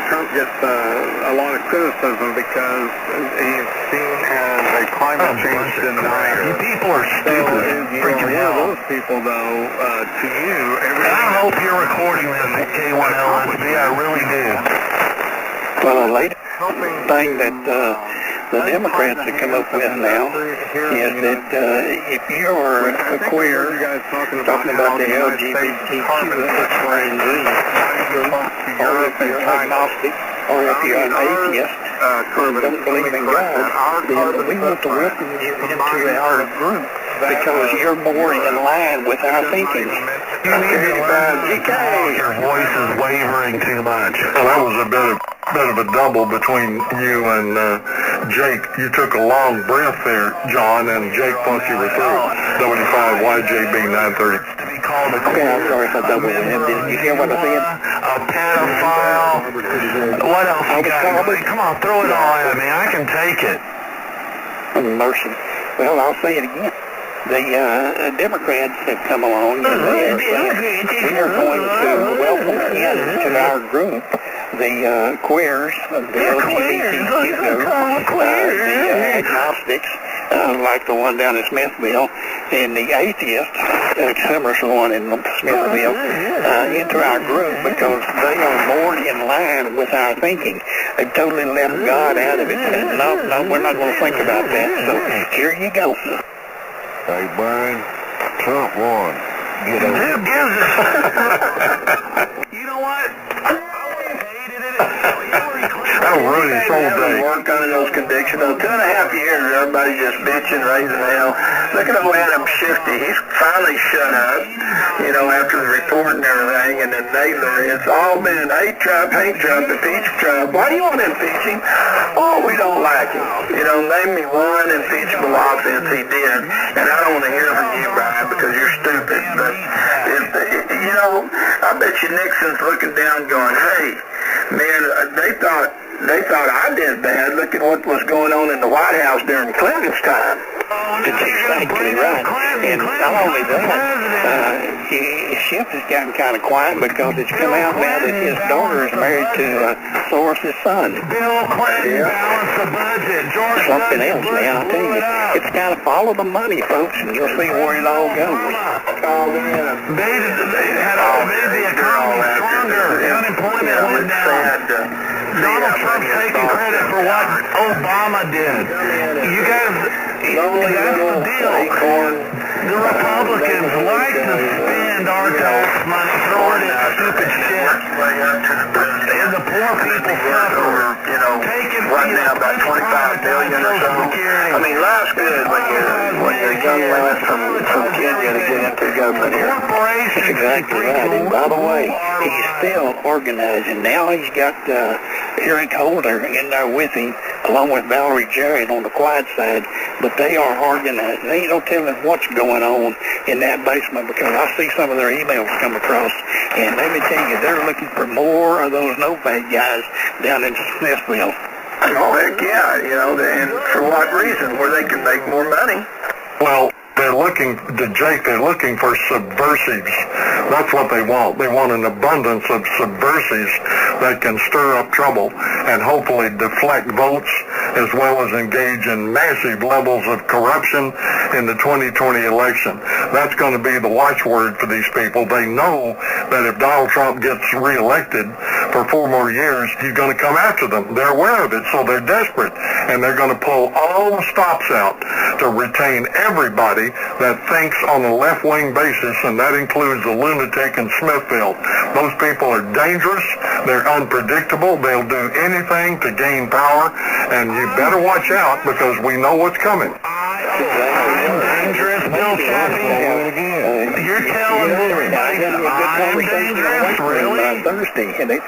Trump gets a lot of criticism because he's seen as a climate change denier. You people are stupid. Freaking hell. Those people, though, to you, I hope you're recording this at K1LSB. I really do. Well, the latest thing that the Democrats have come up with now is that if you're a queer, talking about the LGBTQ, or if you're agnostic, or if you're an atheist, and don't believe in God, then we want to welcome you into our group because you're more in line with our thinking. Your voice is wavering too much. Well, that was a bit of a double between you and Jake. You took a long breath there, John, and Jake thought you were through. W5YJB 930. To be called a Okay, I'm sorry if I double with him. Did you hear what I said? A pedophile. What else you got? Come on, throw it all at me. I can take it. Mercy. Well, I'll say it again. The Democrats have come along and they are saying we are going to welcome into our group the queers, the LGBTQ, the agnostics, like the one down in Smithville, and the atheists, Summerson in Smithville, into our group because they are more in line with our thinking. They've totally left God out of it. And no, we're not going to think about that. So here you go. Hey, Brian, Trump won. You know. Who gives a You know what? I always hated it. That'll ruin his whole day. Work under those conditions. 2.5 years, everybody's just bitching, raising hell. Look at old Adam Shifty. He's finally shut up, you know, after the report and everything. And then Naylor, it's all been hate Trump, impeach Trump. Why do you want to impeach him? Oh, we don't like him. You know, name me one impeachable offense he did. And I don't want to hear from you, Brian, because you're stupid. But, you know, I bet you Nixon's looking down going, hey, man, they thought I did bad. Look at what was going on in the White House during Clinton's time. That's exactly right. And not only that, Schiff has gotten kind of quiet because it's come out now that his daughter is married to Soros's son. Bill Clinton balanced the budget. George Something else, man, I'll tell you. It's kind of follow the money, folks, and you'll see where it all goes. They had made the economy stronger. The unemployment went down. Donald Trump's taking credit for what Obama did. You guys, that's the deal. The Republicans like to spend our tax money, throw it at stupid shit, and the poor people suffer. You know, right now about 25 billion or so. I mean, life's good when you're young enough from Kenya to get into government here. That's exactly right. And by the way, he's still organizing. Now he's got Eric Holder in there with him, along with Valerie Jarrett on the quiet side, but they are organized. They ain't no telling what's going on in that basement, because I see some of their emails come across, and let me tell you, they're looking for more of those no-bag guys down in Smithville. Oh, heck yeah, you know, and for what reason? Where they can make more money. Well, they're looking for subversives. That's what they want. They want an abundance of subversives that can stir up trouble and hopefully deflect votes, as well as engage in massive levels of corruption in the 2020 election. That's going to be the watchword for these people. They know that if Donald Trump gets reelected for 4 more years, he's going to come after them. They're aware of it, so they're desperate, and they're going to pull all the stops out to retain everybody that thinks on a left-wing basis, and that includes the lunatic in Smithfield. Those people are dangerous. They're unpredictable. They'll do anything to gain power, and you better watch out, because we know what's coming. I'm dangerous, Bill Chappie. You're telling everybody that I'm dangerous, really? Thursday, and it's...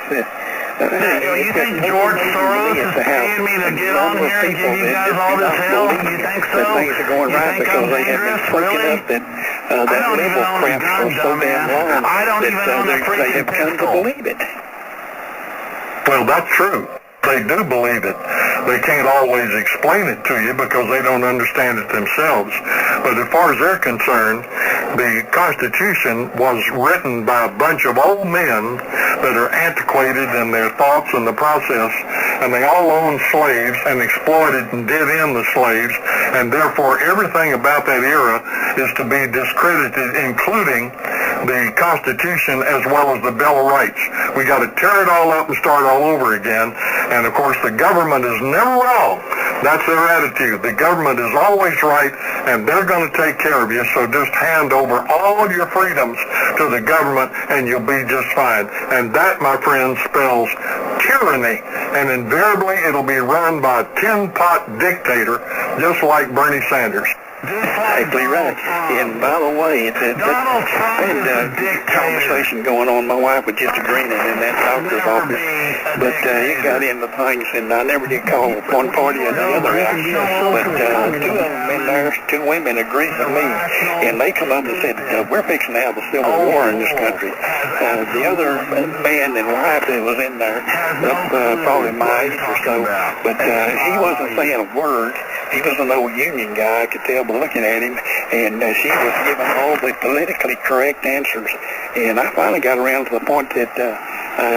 you think George Soros is paying me to get on here and give you guys all this hell? You think so? That things are going right because they have been freaking up that liberal crap for so damn long that they have come to believe it. Well, that's true. They do believe it. They can't always explain it to you because they don't understand it themselves. But as far as they're concerned, the Constitution was written by a bunch of old men that are antiquated in their thoughts and the process, and they all owned slaves and exploited and did in the slaves, and therefore everything about that era is to be discredited, including the Constitution as well as the Bill of Rights. We got to tear it all up and start all over again. And of course, the government is never wrong. That's their attitude. The government is always right, and they're going to take care of you. So just hand over all of your freedoms to the government, and you'll be just fine. And that, my friend, spells tyranny. And invariably, it'll be run by a tin-pot dictator, just like Bernie Sanders. Exactly right. And by the way, I had a conversation going on. My wife was just agreeing in that doctor's office, but it got into things, and I never did call one party or the other out. But 2 of them in there, 2 women agreed with me, and they come up and said, we're fixing to have a civil war in this country. The other man and wife that was in there, probably my age or so, but he wasn't saying a word. He was an old union guy, I could tell by looking at him, and she was giving all the politically correct answers. And I finally got around to the point that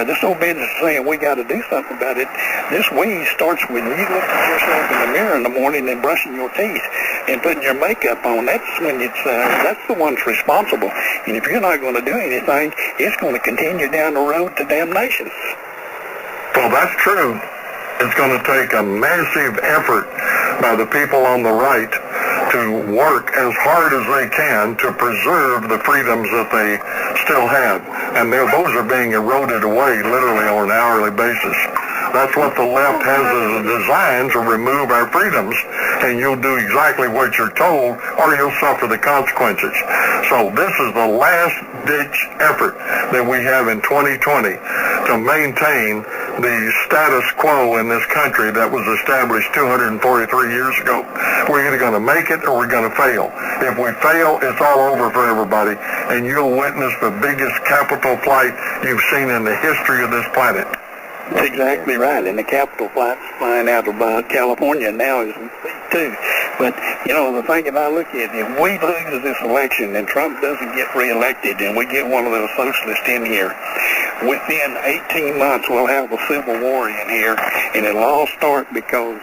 this old business is saying we got to do something about it. This we starts when you look at yourself in the mirror in the morning and brushing your teeth and putting your makeup on. That's when that's the one that's responsible. And if you're not going to do anything, it's going to continue down the road to damnation. Well, that's true. It's going to take a massive effort by the people on the right to work as hard as they can to preserve the freedoms that they still have. And those are being eroded away literally on an hourly basis. That's what the left has as a design, to remove our freedoms, and you'll do exactly what you're told or you'll suffer the consequences. So this is the last-ditch effort that we have in 2020 to maintain the status quo in this country that was established 243 years ago. We're either going to make it or we're going to fail. If we fail, it's all over for everybody, and you'll witness the biggest capital flight you've seen in the history of this planet. That's exactly right, and the capital flight's flying out of California now as we speak too. But, you know, the thing that I look at, if we lose this election and Trump doesn't get reelected and we get one of those socialists in here, within 18 months we'll have a civil war in here, and it'll all start because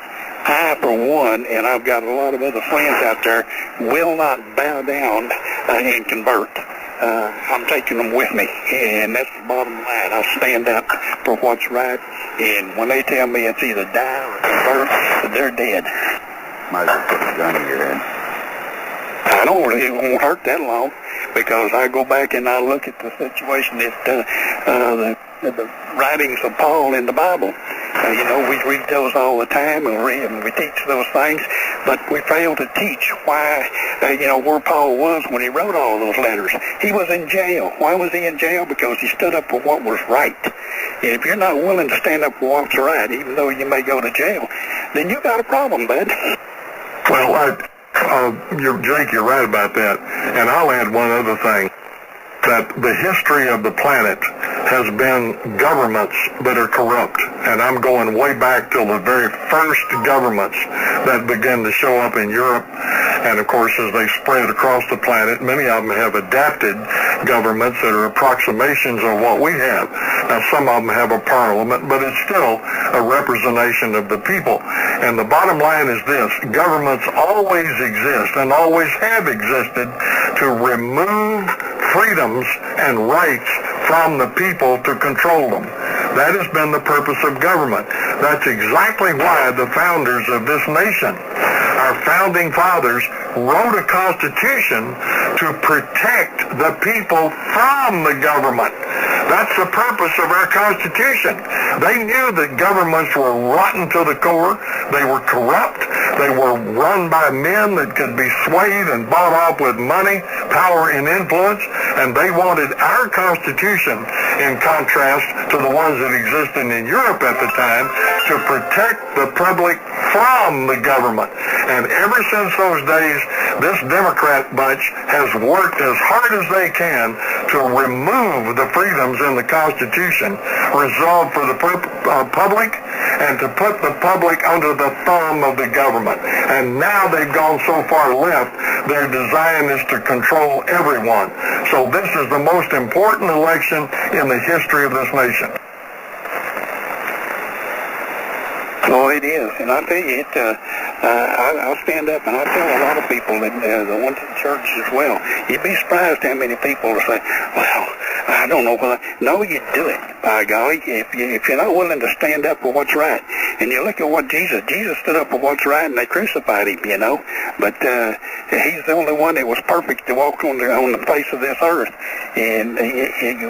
I, for one, and I've got a lot of other friends out there, will not bow down and convert. I'm taking them with me, and that's the bottom line. I'll stand up for what's right, and when they tell me it's either die or convert, they're dead. Might as well put a gun in your head. I don't really, it won't hurt that long, because I go back and I look at the situation that the writings of Paul in the Bible. You know, we read those all the time, and we teach those things, but we fail to teach why, where Paul was when he wrote all those letters. He was in jail. Why was he in jail? Because he stood up for what was right. And if you're not willing to stand up for what's right, even though you may go to jail, then you got a problem, bud. Well, Jake, you're right about that. And I'll add one other thing, that the history of the planet has been governments that are corrupt. And I'm going way back till the very first governments that began to show up in Europe. And of course, as they spread across the planet, many of them have adapted governments that are approximations of what we have. Now, some of them have a parliament, but it's still a representation of the people. And the bottom line is this: governments always exist and always have existed to remove freedoms and rights from the people to control them. That has been the purpose of government. That's exactly why the founders of this nation, our founding fathers, wrote a constitution to protect the people from the government. That's the purpose of our Constitution. They knew that governments were rotten to the core. They were corrupt. They were run by men that could be swayed and bought off with money, power, and influence. And they wanted our Constitution, in contrast to the ones that existed in Europe at the time, to protect the public from the government. And ever since those days, this Democrat bunch has worked as hard as they can to remove the freedoms in the Constitution resolved for the public, and to put the public under the thumb of the government. And now they've gone so far left, their design is to control everyone. So this is the most important election in the history of this nation. Oh, it is, and I tell you, I'll stand up and I tell a lot of people, that the ones in church as well, you'd be surprised how many people will say, well, I don't know whether... No, you do it, by golly. If you're not willing to stand up for what's right, and you look at what Jesus stood up for what's right, and they crucified him, you know, but he's the only one that was perfect to walk on the face of this earth, and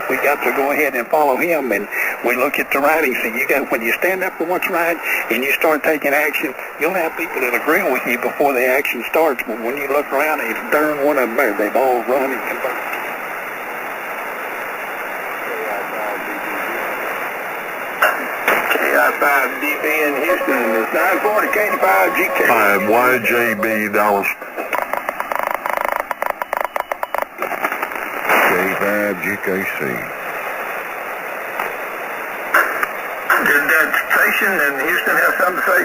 we got to go ahead and follow him, and we look at the writings, and when you stand up for what's right, and you start taking action, you'll have people that agree with you before the action starts, but when you look around, if darn one of them there, they've all run and converted. KI5DB in Houston, it's 940 K5GK. 5YJB Dallas. K5GKC. Did that station in Houston have something to say?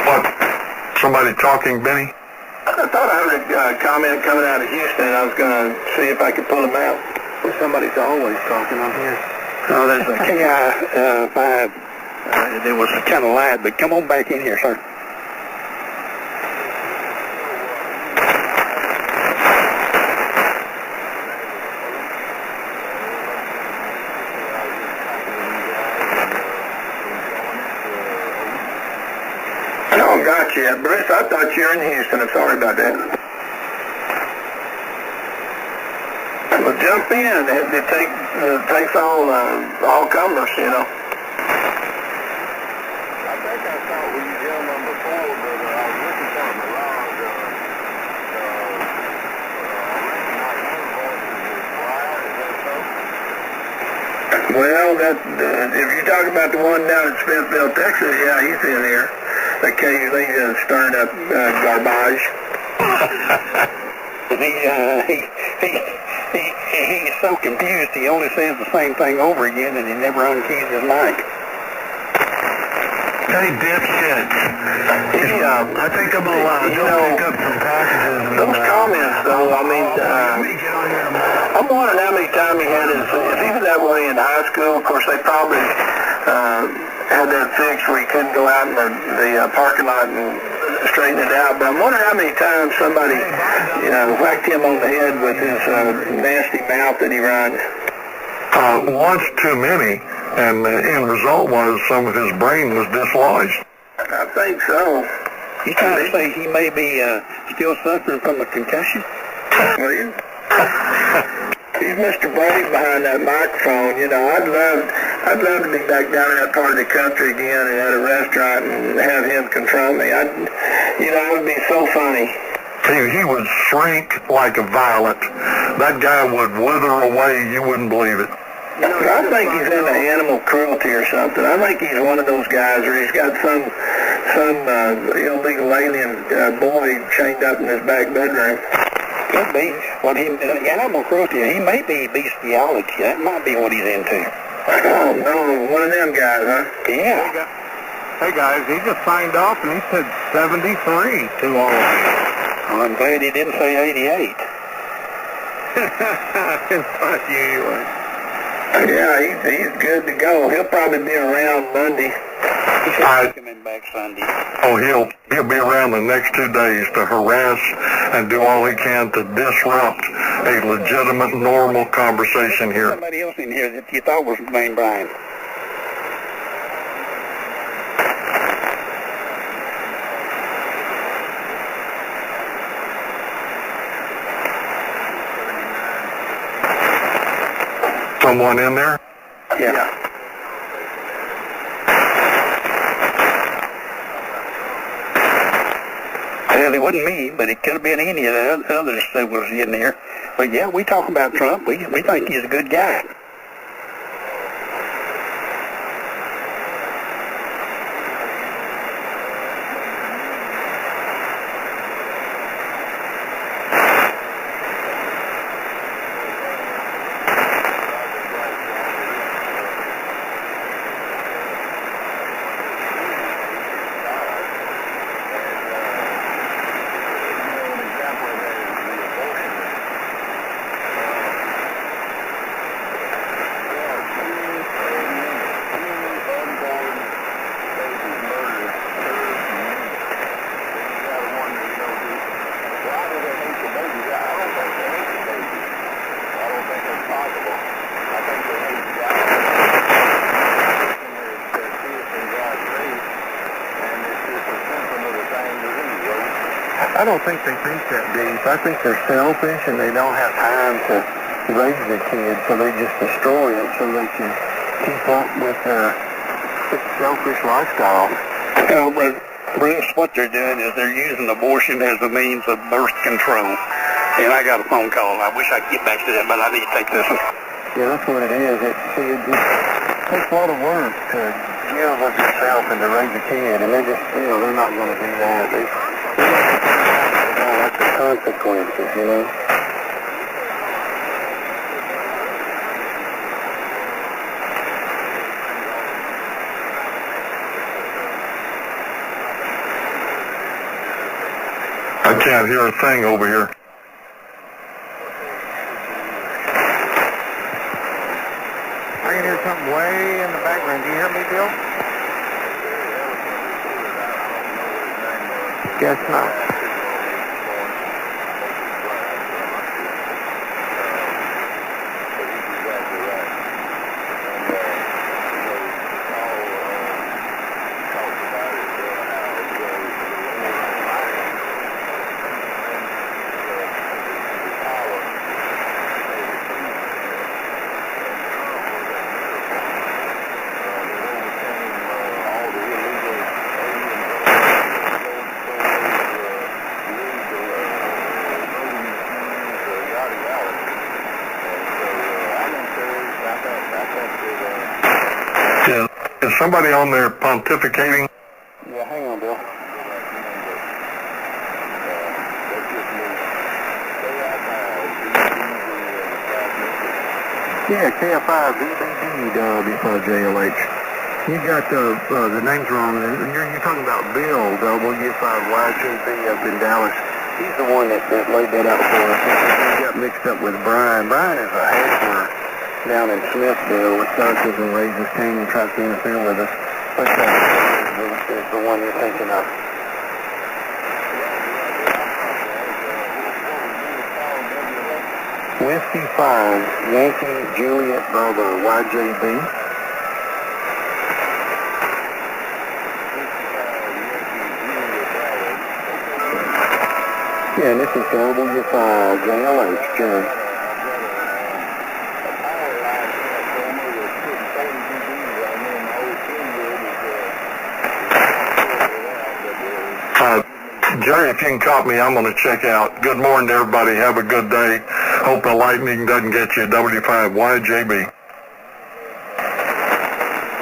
What? Somebody talking, Benny? I thought I heard a comment coming out of Houston, and I was going to see if I could pull them out. Somebody's always talking on here. Oh, there's a KI5 that was kind of loud, but come on back in here, sir. got you yet. Bruce, I thought you were in Houston. I'm sorry about that. Well, jump in. It takes all comers, you know. I think I saw it with you gentlemen before, but I was looking for him around. Well, if you're talking about the one down in Smithville, Texas, yeah, he's in here. Occasionally stirring up garbage. He's so confused, he only says the same thing over again, and he never unkeys his mic. Hey, dipshit. I think I'm going to go pick up some packages. Those comments, though, I mean, Let me get on here tomorrow. I'm wondering how many times he had his, if he was that way in high school, of course, they probably had that fixed where he couldn't go out in the parking lot and straighten it out. But I'm wondering how many times somebody, whacked him on the head with his nasty mouth that he runs. Once too many, and the end result was some of his brain was dislodged. I think so. You trying to say he may be still suffering from a concussion? Well, he's Mr. Brave behind that microphone. I'd love to be back down in that part of the country again and at a restaurant and have him confront me. It would be so funny. He would shrink like a violet. That guy would wither away. You wouldn't believe it. I think he's into animal cruelty or something. I think he's one of those guys where he's got some illegal alien boy chained up in his back bedroom. Could be. Well, animal cruelty, he may be bestiality. That might be what he's into. Oh, no, one of them guys, huh? Yeah. Hey guys, he just signed off and he said 73 to all of you. Well, I'm glad he didn't say 88. Fuck you anyway. Yeah, he's good to go. He'll probably be around Monday. He should be coming back Sunday. Oh, he'll be around the next 2 days to harass and do all he can to disrupt a legitimate, normal conversation here. Somebody else in here that you thought was named Brian. Someone in there? Yeah. Well, it wasn't me, but it could have been any of the others that was in there. But yeah, we talk about Trump. We think he's a good guy. I don't think they think that deep. I think they're selfish and they don't have time to raise their kids, so they just destroy it so they can keep up with their selfish lifestyle. Well, Bruce, what they're doing is they're using abortion as a means of birth control. And I got a phone call. I wish I could get back to that, but I need to take this one. Yeah, that's what it is. It just takes a lot of work to give of yourself and to raise a kid, and they're not going to do that. That's the consequences, you know. I can't hear a thing over here. I can hear something way in the background. Do you hear me, Bill? Guess not. somebody on there pontificating? Yeah, hang on, Bill. Yeah, KFI, BBW5JLH. You got the names wrong. You're talking about Bill, W5YJB up in Dallas. He's the one that laid that out for us. He got mixed up with Brian. Brian is a heckler down in Smithville with Dunces and raises cane and tries to interfere with us. But is the one you're thinking of. Whiskey 5, Yankee Juliet Bravo, YJB. Yeah, and this is W5, JLH, Jerry. Jerry, if you can cop me, I'm going to check out. Good morning, everybody. Have a good day. Hope the lightning doesn't get you. W5YJB.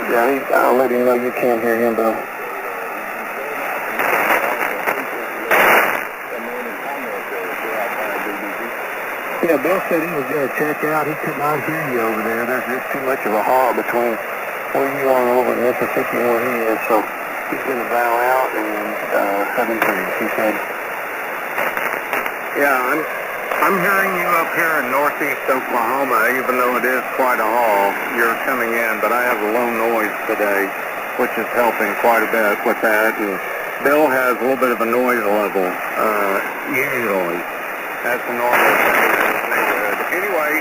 Yeah, I'll let him know you can't hear him, though. Yeah, Bill said he was going to check out. He could not hear you over there. There's just too much of a hall between where you are over in Mississippi and where he is, so he's going to bow out and 7 things, he said. Yeah, I'm hearing you up here in northeast Oklahoma, even though it is quite a haul. You're coming in, but I have a low noise today, which is helping quite a bit with that. And Bill has a little bit of a noise level, usually. That's the normal thing in this neighborhood. Anyway,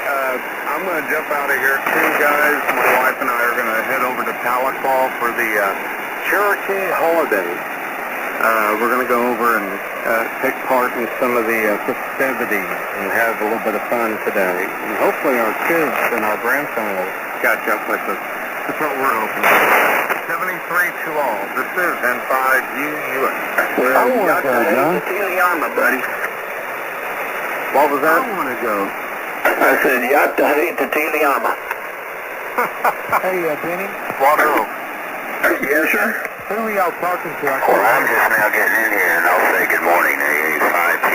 I'm going to jump out of here too, guys. My wife and I are going to head over to Tahlequah for the Cherokee holiday. We're going to go over and take part in some of the festivities and have a little bit of fun today. And hopefully our kids and our grandson will catch up with us. That's what we're hoping for. 73 to all. This is N5UUS. Well, you got to head to Tiliama, buddy. What was that? I want to go. I said, you got to head to Tiliama. Hey, Benny. What up? Yes, sir? Who are y'all talking to? Well, I'm just now getting in here, and I'll say good morning to A5PD.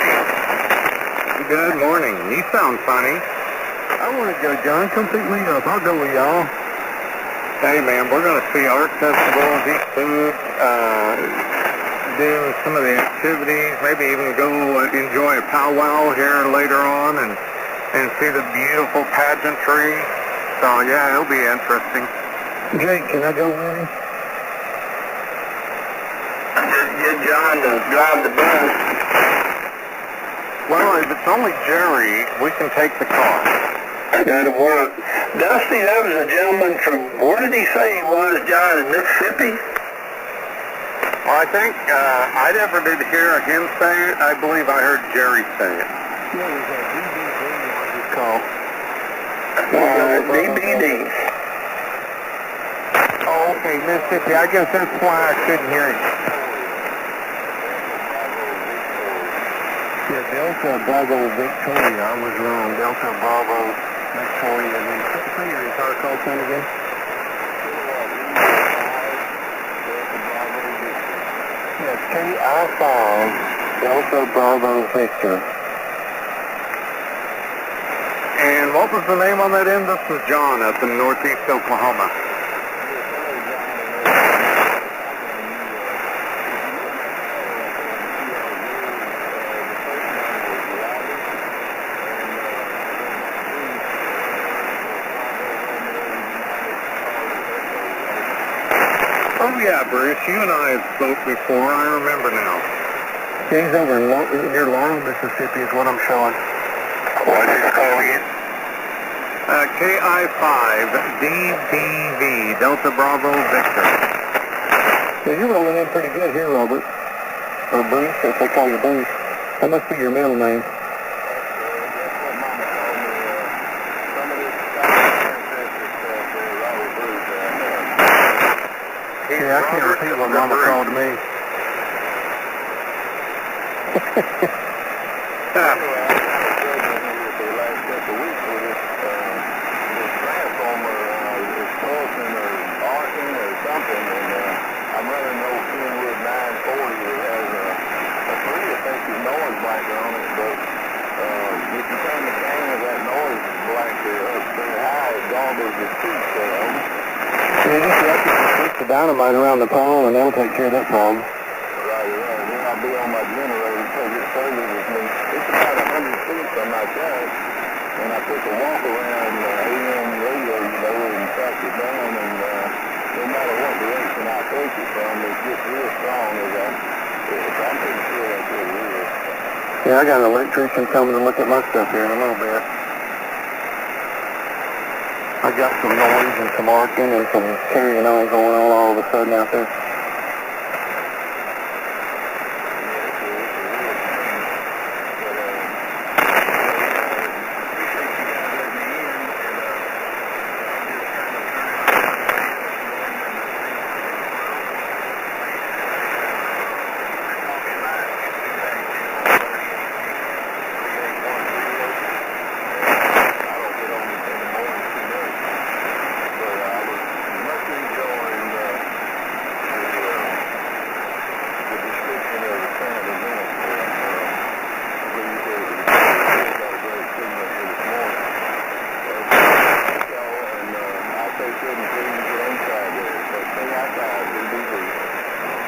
Good morning. You sound funny. I want to go, John. Come pick me up. I'll go with y'all. Hey, man, we're going to see art festivals, eat food, do some of the activities, maybe even go enjoy a powwow here later on and see the beautiful pageantry. So, yeah, it'll be interesting. Jake, can I go with you? Get John to drive the bus. Well, if it's only Jerry, we can take the car. That'll work. Dusty, that was a gentleman from, where did he say he was, John, in Mississippi? Well, I think I never did hear him say it. I believe I heard Jerry say it. Yeah, it was a DBD call. DBD. Oh, okay, Mississippi. I guess that's why I couldn't hear him. Yeah, Delta Bravo Victoria. I was wrong. Delta Bravo Victoria. And then say your entire call sign again. Yes, KI5 Delta Bravo Victor. And what was the name on that end? This was John up in northeast Oklahoma. Oh yeah, Bruce, you and I have spoke before. I remember now. He's over near Laurel, Mississippi is what I'm showing. What's his call again? KI5 DBV, Delta Bravo Victor. Yeah, you're rolling in pretty good here, Robert. Or Bruce, if they call you Bruce. That must be your middle name. Yeah, I can't repeat what Mama called me. and I'm running an old Kenwood 940 that has a pretty effective noise blanket on it, but if you turn the gain of that noise blanket up very high, it garbles your speech. Yeah, just have to stick the dynamite around the pole and that'll take care of that problem. Right. Then I'll be on my generator because it services me. It's about 100 feet from my track, and I took a walk around AM radio, and tracked it down, and no matter what direction I take it from, it gets real strong. I'm pretty sure that's what it is. Yeah, I got an electrician coming to look at my stuff here in a little bit. I got some noise and some arcing and some carrying on going on all of a sudden out there.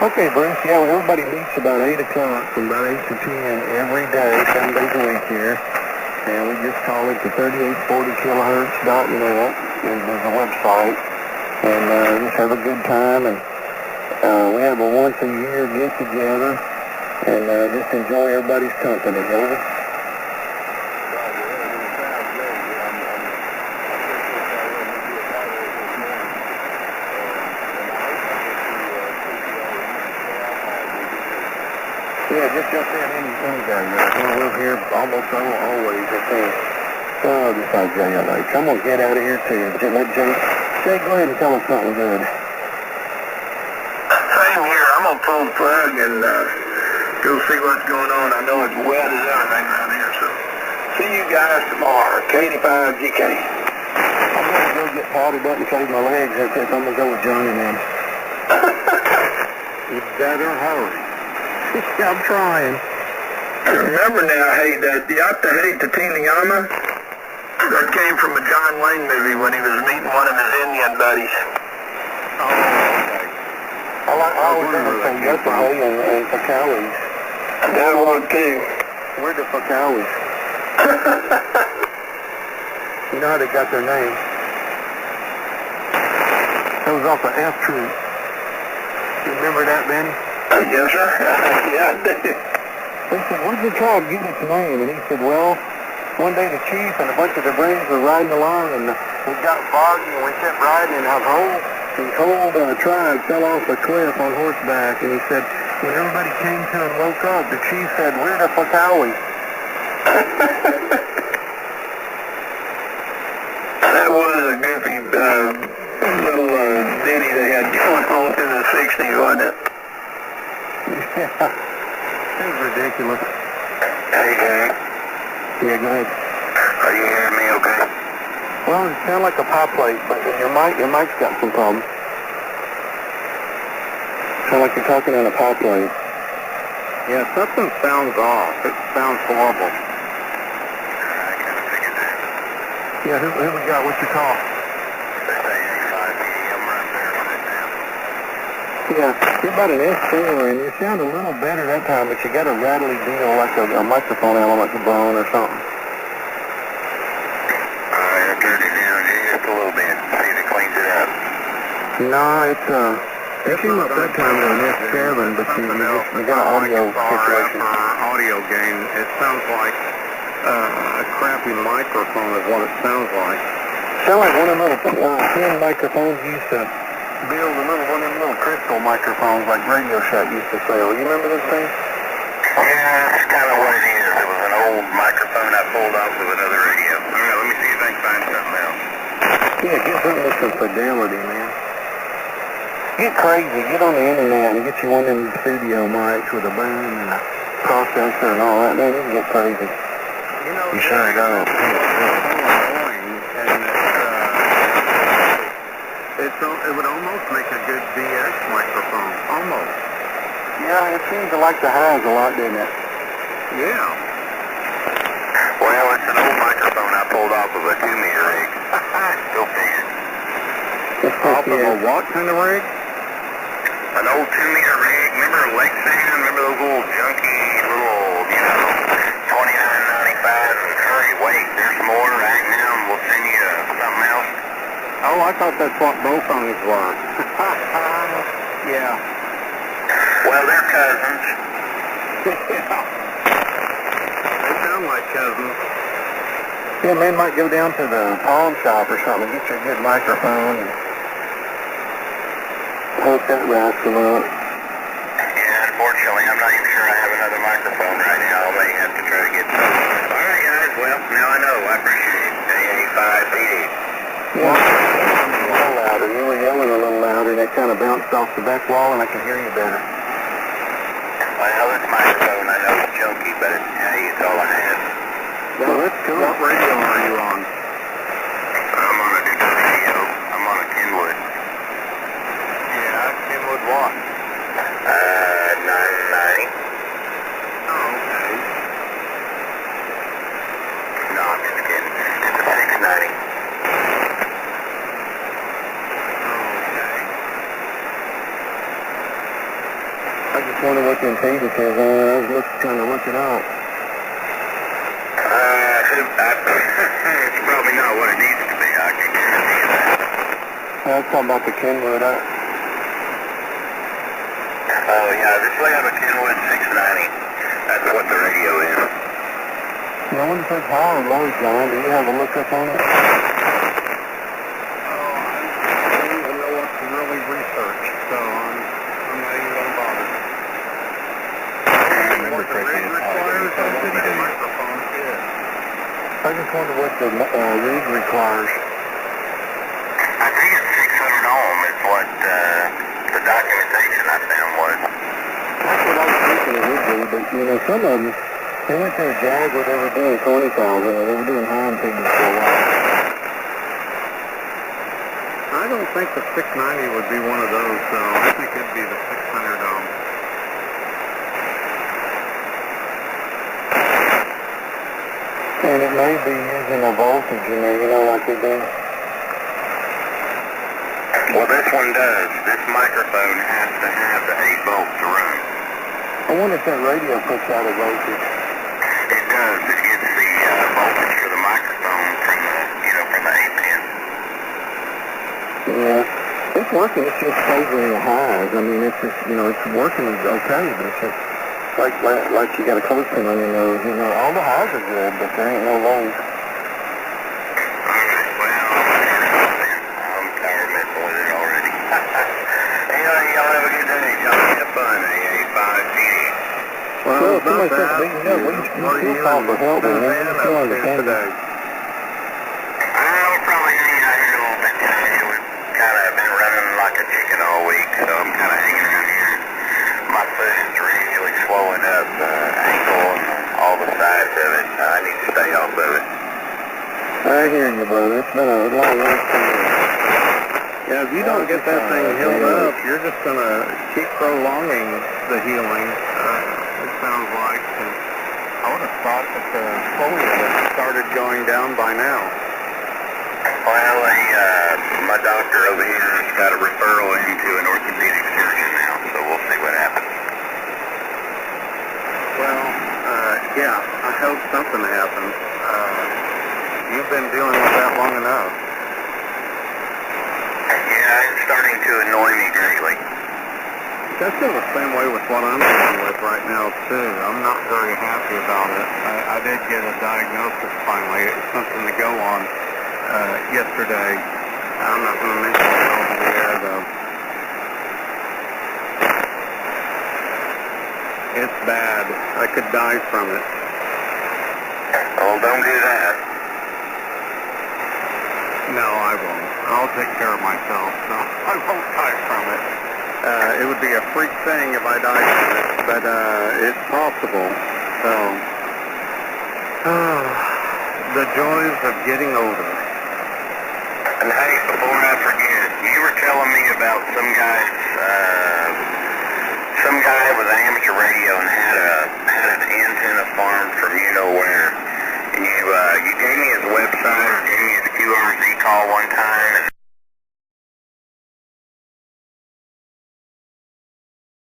Okay, Bruce, yeah, well, everybody meets about 8 o'clock from about 8 to 10 every day, 7 days a week here. And we just call it the 3840kilohertz.net, and there's a website. And just have a good time, and we have a once a year get together, and just enjoy everybody's company, over. Yeah, just jump in anytime. We're here almost always, I think. Besides JLA. I'm going to get out of here, too. Let Jay, go ahead and tell us something good. Same here. I'm going to pull the plug and go see what's going on. I know it's wet as everything around here, so see you guys tomorrow, K85GK. I'm going to go get powdered up and shave my legs. That's it. I'm going to go with Johnny, man. You better hurry. I'm trying. Remember now, hey, that Yatta Tatiniyama, that came from a John Wayne movie when he was meeting one of his Indian buddies. Oh, okay. I was going to say Yatta and Fakawis. That one too. Where the Fakawis? You know how they got their name? That was off the F Troop. You remember that, Benny? Yes, sir. Yeah, I do. They said, where'd the tribe get its name? And he said, well, one day the chief and a bunch of the braves were riding along, and it got foggy, and we kept riding, and a whole tribe fell off a cliff on horseback. And he said, when everybody came to and woke up, the chief said, we're the Fakawis. That was a goofy little ditty they had going on in the 60s, wasn't it? Yeah, it was ridiculous. Hey, gang. Yeah, go ahead. Are you hearing me okay? Well, it sounds like a pop plate, but your mic's got some problems. Sound like you're talking on a pop plate. Yeah, something sounds off. It sounds horrible. I kind of figured that. Yeah, who we got? What's your call? They say 85 I'm right there right now. Yeah, you're about an S4, and you sound a little better that time, but you got a rattly deal like a microphone element's blown or something. Alright, I turned it down just a little bit. See if it cleans it up. No, it came up that time with an S7, but you got an audio situation. Audio gain, it sounds like a crappy microphone is what it sounds like. Sound like one of them little tin microphones used to build, one of them little crystal microphones like Radio Shack used to sell. You remember those things? Yeah, that's kind of what it is. It was an old microphone I pulled off of another radio. Alright, let me see if I can find something else. Yeah, get something with some fidelity, man. Get crazy. Get on the internet and get you one of them studio mics with a boom and a processor and all that. Man, you can get crazy. You know, You sure go. it's so annoying, and It would almost make a good DX microphone. Almost. Yeah, it seems to like the highs a lot, didn't it? Yeah. Well, it's an old microphone I pulled off of a 2-meter rig. Still fixed. Off of a what kind of rig? An old 2-meter rig. Remember Lexan? Remember those little junky little, $29.95? Hurry, wait, there's more right now, and we'll send you something else. Oh, I thought that's what both phones were. Yeah. Well, they're cousins. Yeah. They sound like cousins. Yeah, man might go down to the pawn shop or something, get you a good microphone, and hook that rascal up. Yeah, unfortunately, I'm not even sure I have another microphone right now. I may have to try to get some. All right, guys. Well, now I know. I appreciate it. AA5PD. Yeah, a little louder. You were yelling a little louder, and it kind of bounced off the back wall, and I can hear you better. Well, this microphone, I know it's junky, but hey, it's all I have. Well, that's cool. What radio are you on? I'm on a different radio. I'm on a Kenwood. Yeah, Kenwood what? 990. Oh, okay. No, I'm just kidding. It's a 690. I just wonder what the impedance is on it. I was trying to look it up. It's probably not what it needs to be. I can guarantee you that. I was talking about the Kenwood. Oh, yeah, this way I have a Kenwood 690. That's what the radio is. I wonder if it's high or low, John. Do you have a look up on it? Oh, I don't even know what to really research, so I'm not even going to bother. I remember correctly, it's probably going to be city days. Microphone is. I just wonder what the rig requires. I think it's 600 ohm is what the documentation I found was. That's what I was thinking it would be, but some of them, they went to a Jag where they were doing 20,000, or they were doing high impedance for a while. I don't think the 690 would be one of those, though. I think it'd be the 600 ohm. And it may be using a voltage in there, like they do. Well, this one does. This microphone has to have the 8 volts to run. I wonder if that radio puts out a voltage. It does. It gets the voltage for the microphone from the 8 pin. Yeah. It's working. It's just favoring the highs. I mean, it's just, it's working okay, but it's just like you got a clothespin on your nose. All the highs are good, but there ain't no lows. Alright, well, I'm tired of messing with it already. Anyway, y'all have a good day. Y'all have fun, AA5PD. Well, somebody said, we still call for help, man. We're still on the today. I'll probably hang out here a little bit today. We've kind of been running like a chicken all week, so I'm kind of hanging around here. My foot is really swollen up, ankle and all the sides of it. I need to stay off of it. I hear you, brother. It's been a long week for you. Yeah, if you don't get that thing healed up, you're just going to keep prolonging the healing, it sounds like. And I would have thought that the polio had started going down by now. Well, my doctor over here has got a referral into an orthopedic surgeon now, so we'll see what happens. Well, yeah, I hope something happens. You've been dealing with that long enough. Yeah, it's starting to annoy me greatly. That's still the same way with what I'm dealing with right now, too. I'm not very happy about it. I did get a diagnosis finally. It's something to go on yesterday. I'm not going to mention it over the air, though. It's bad. I could die from it. Well, don't do that. No, I won't. I'll take care of myself. No, I won't die from it. It would be a freak thing if I died from it, but it's possible. So, the joys of getting older. And hey, before I forget, you you were telling me about some guy with an amateur radio and had an antenna farm from you know where. And you gave me his website or gave me his QRZ call one time.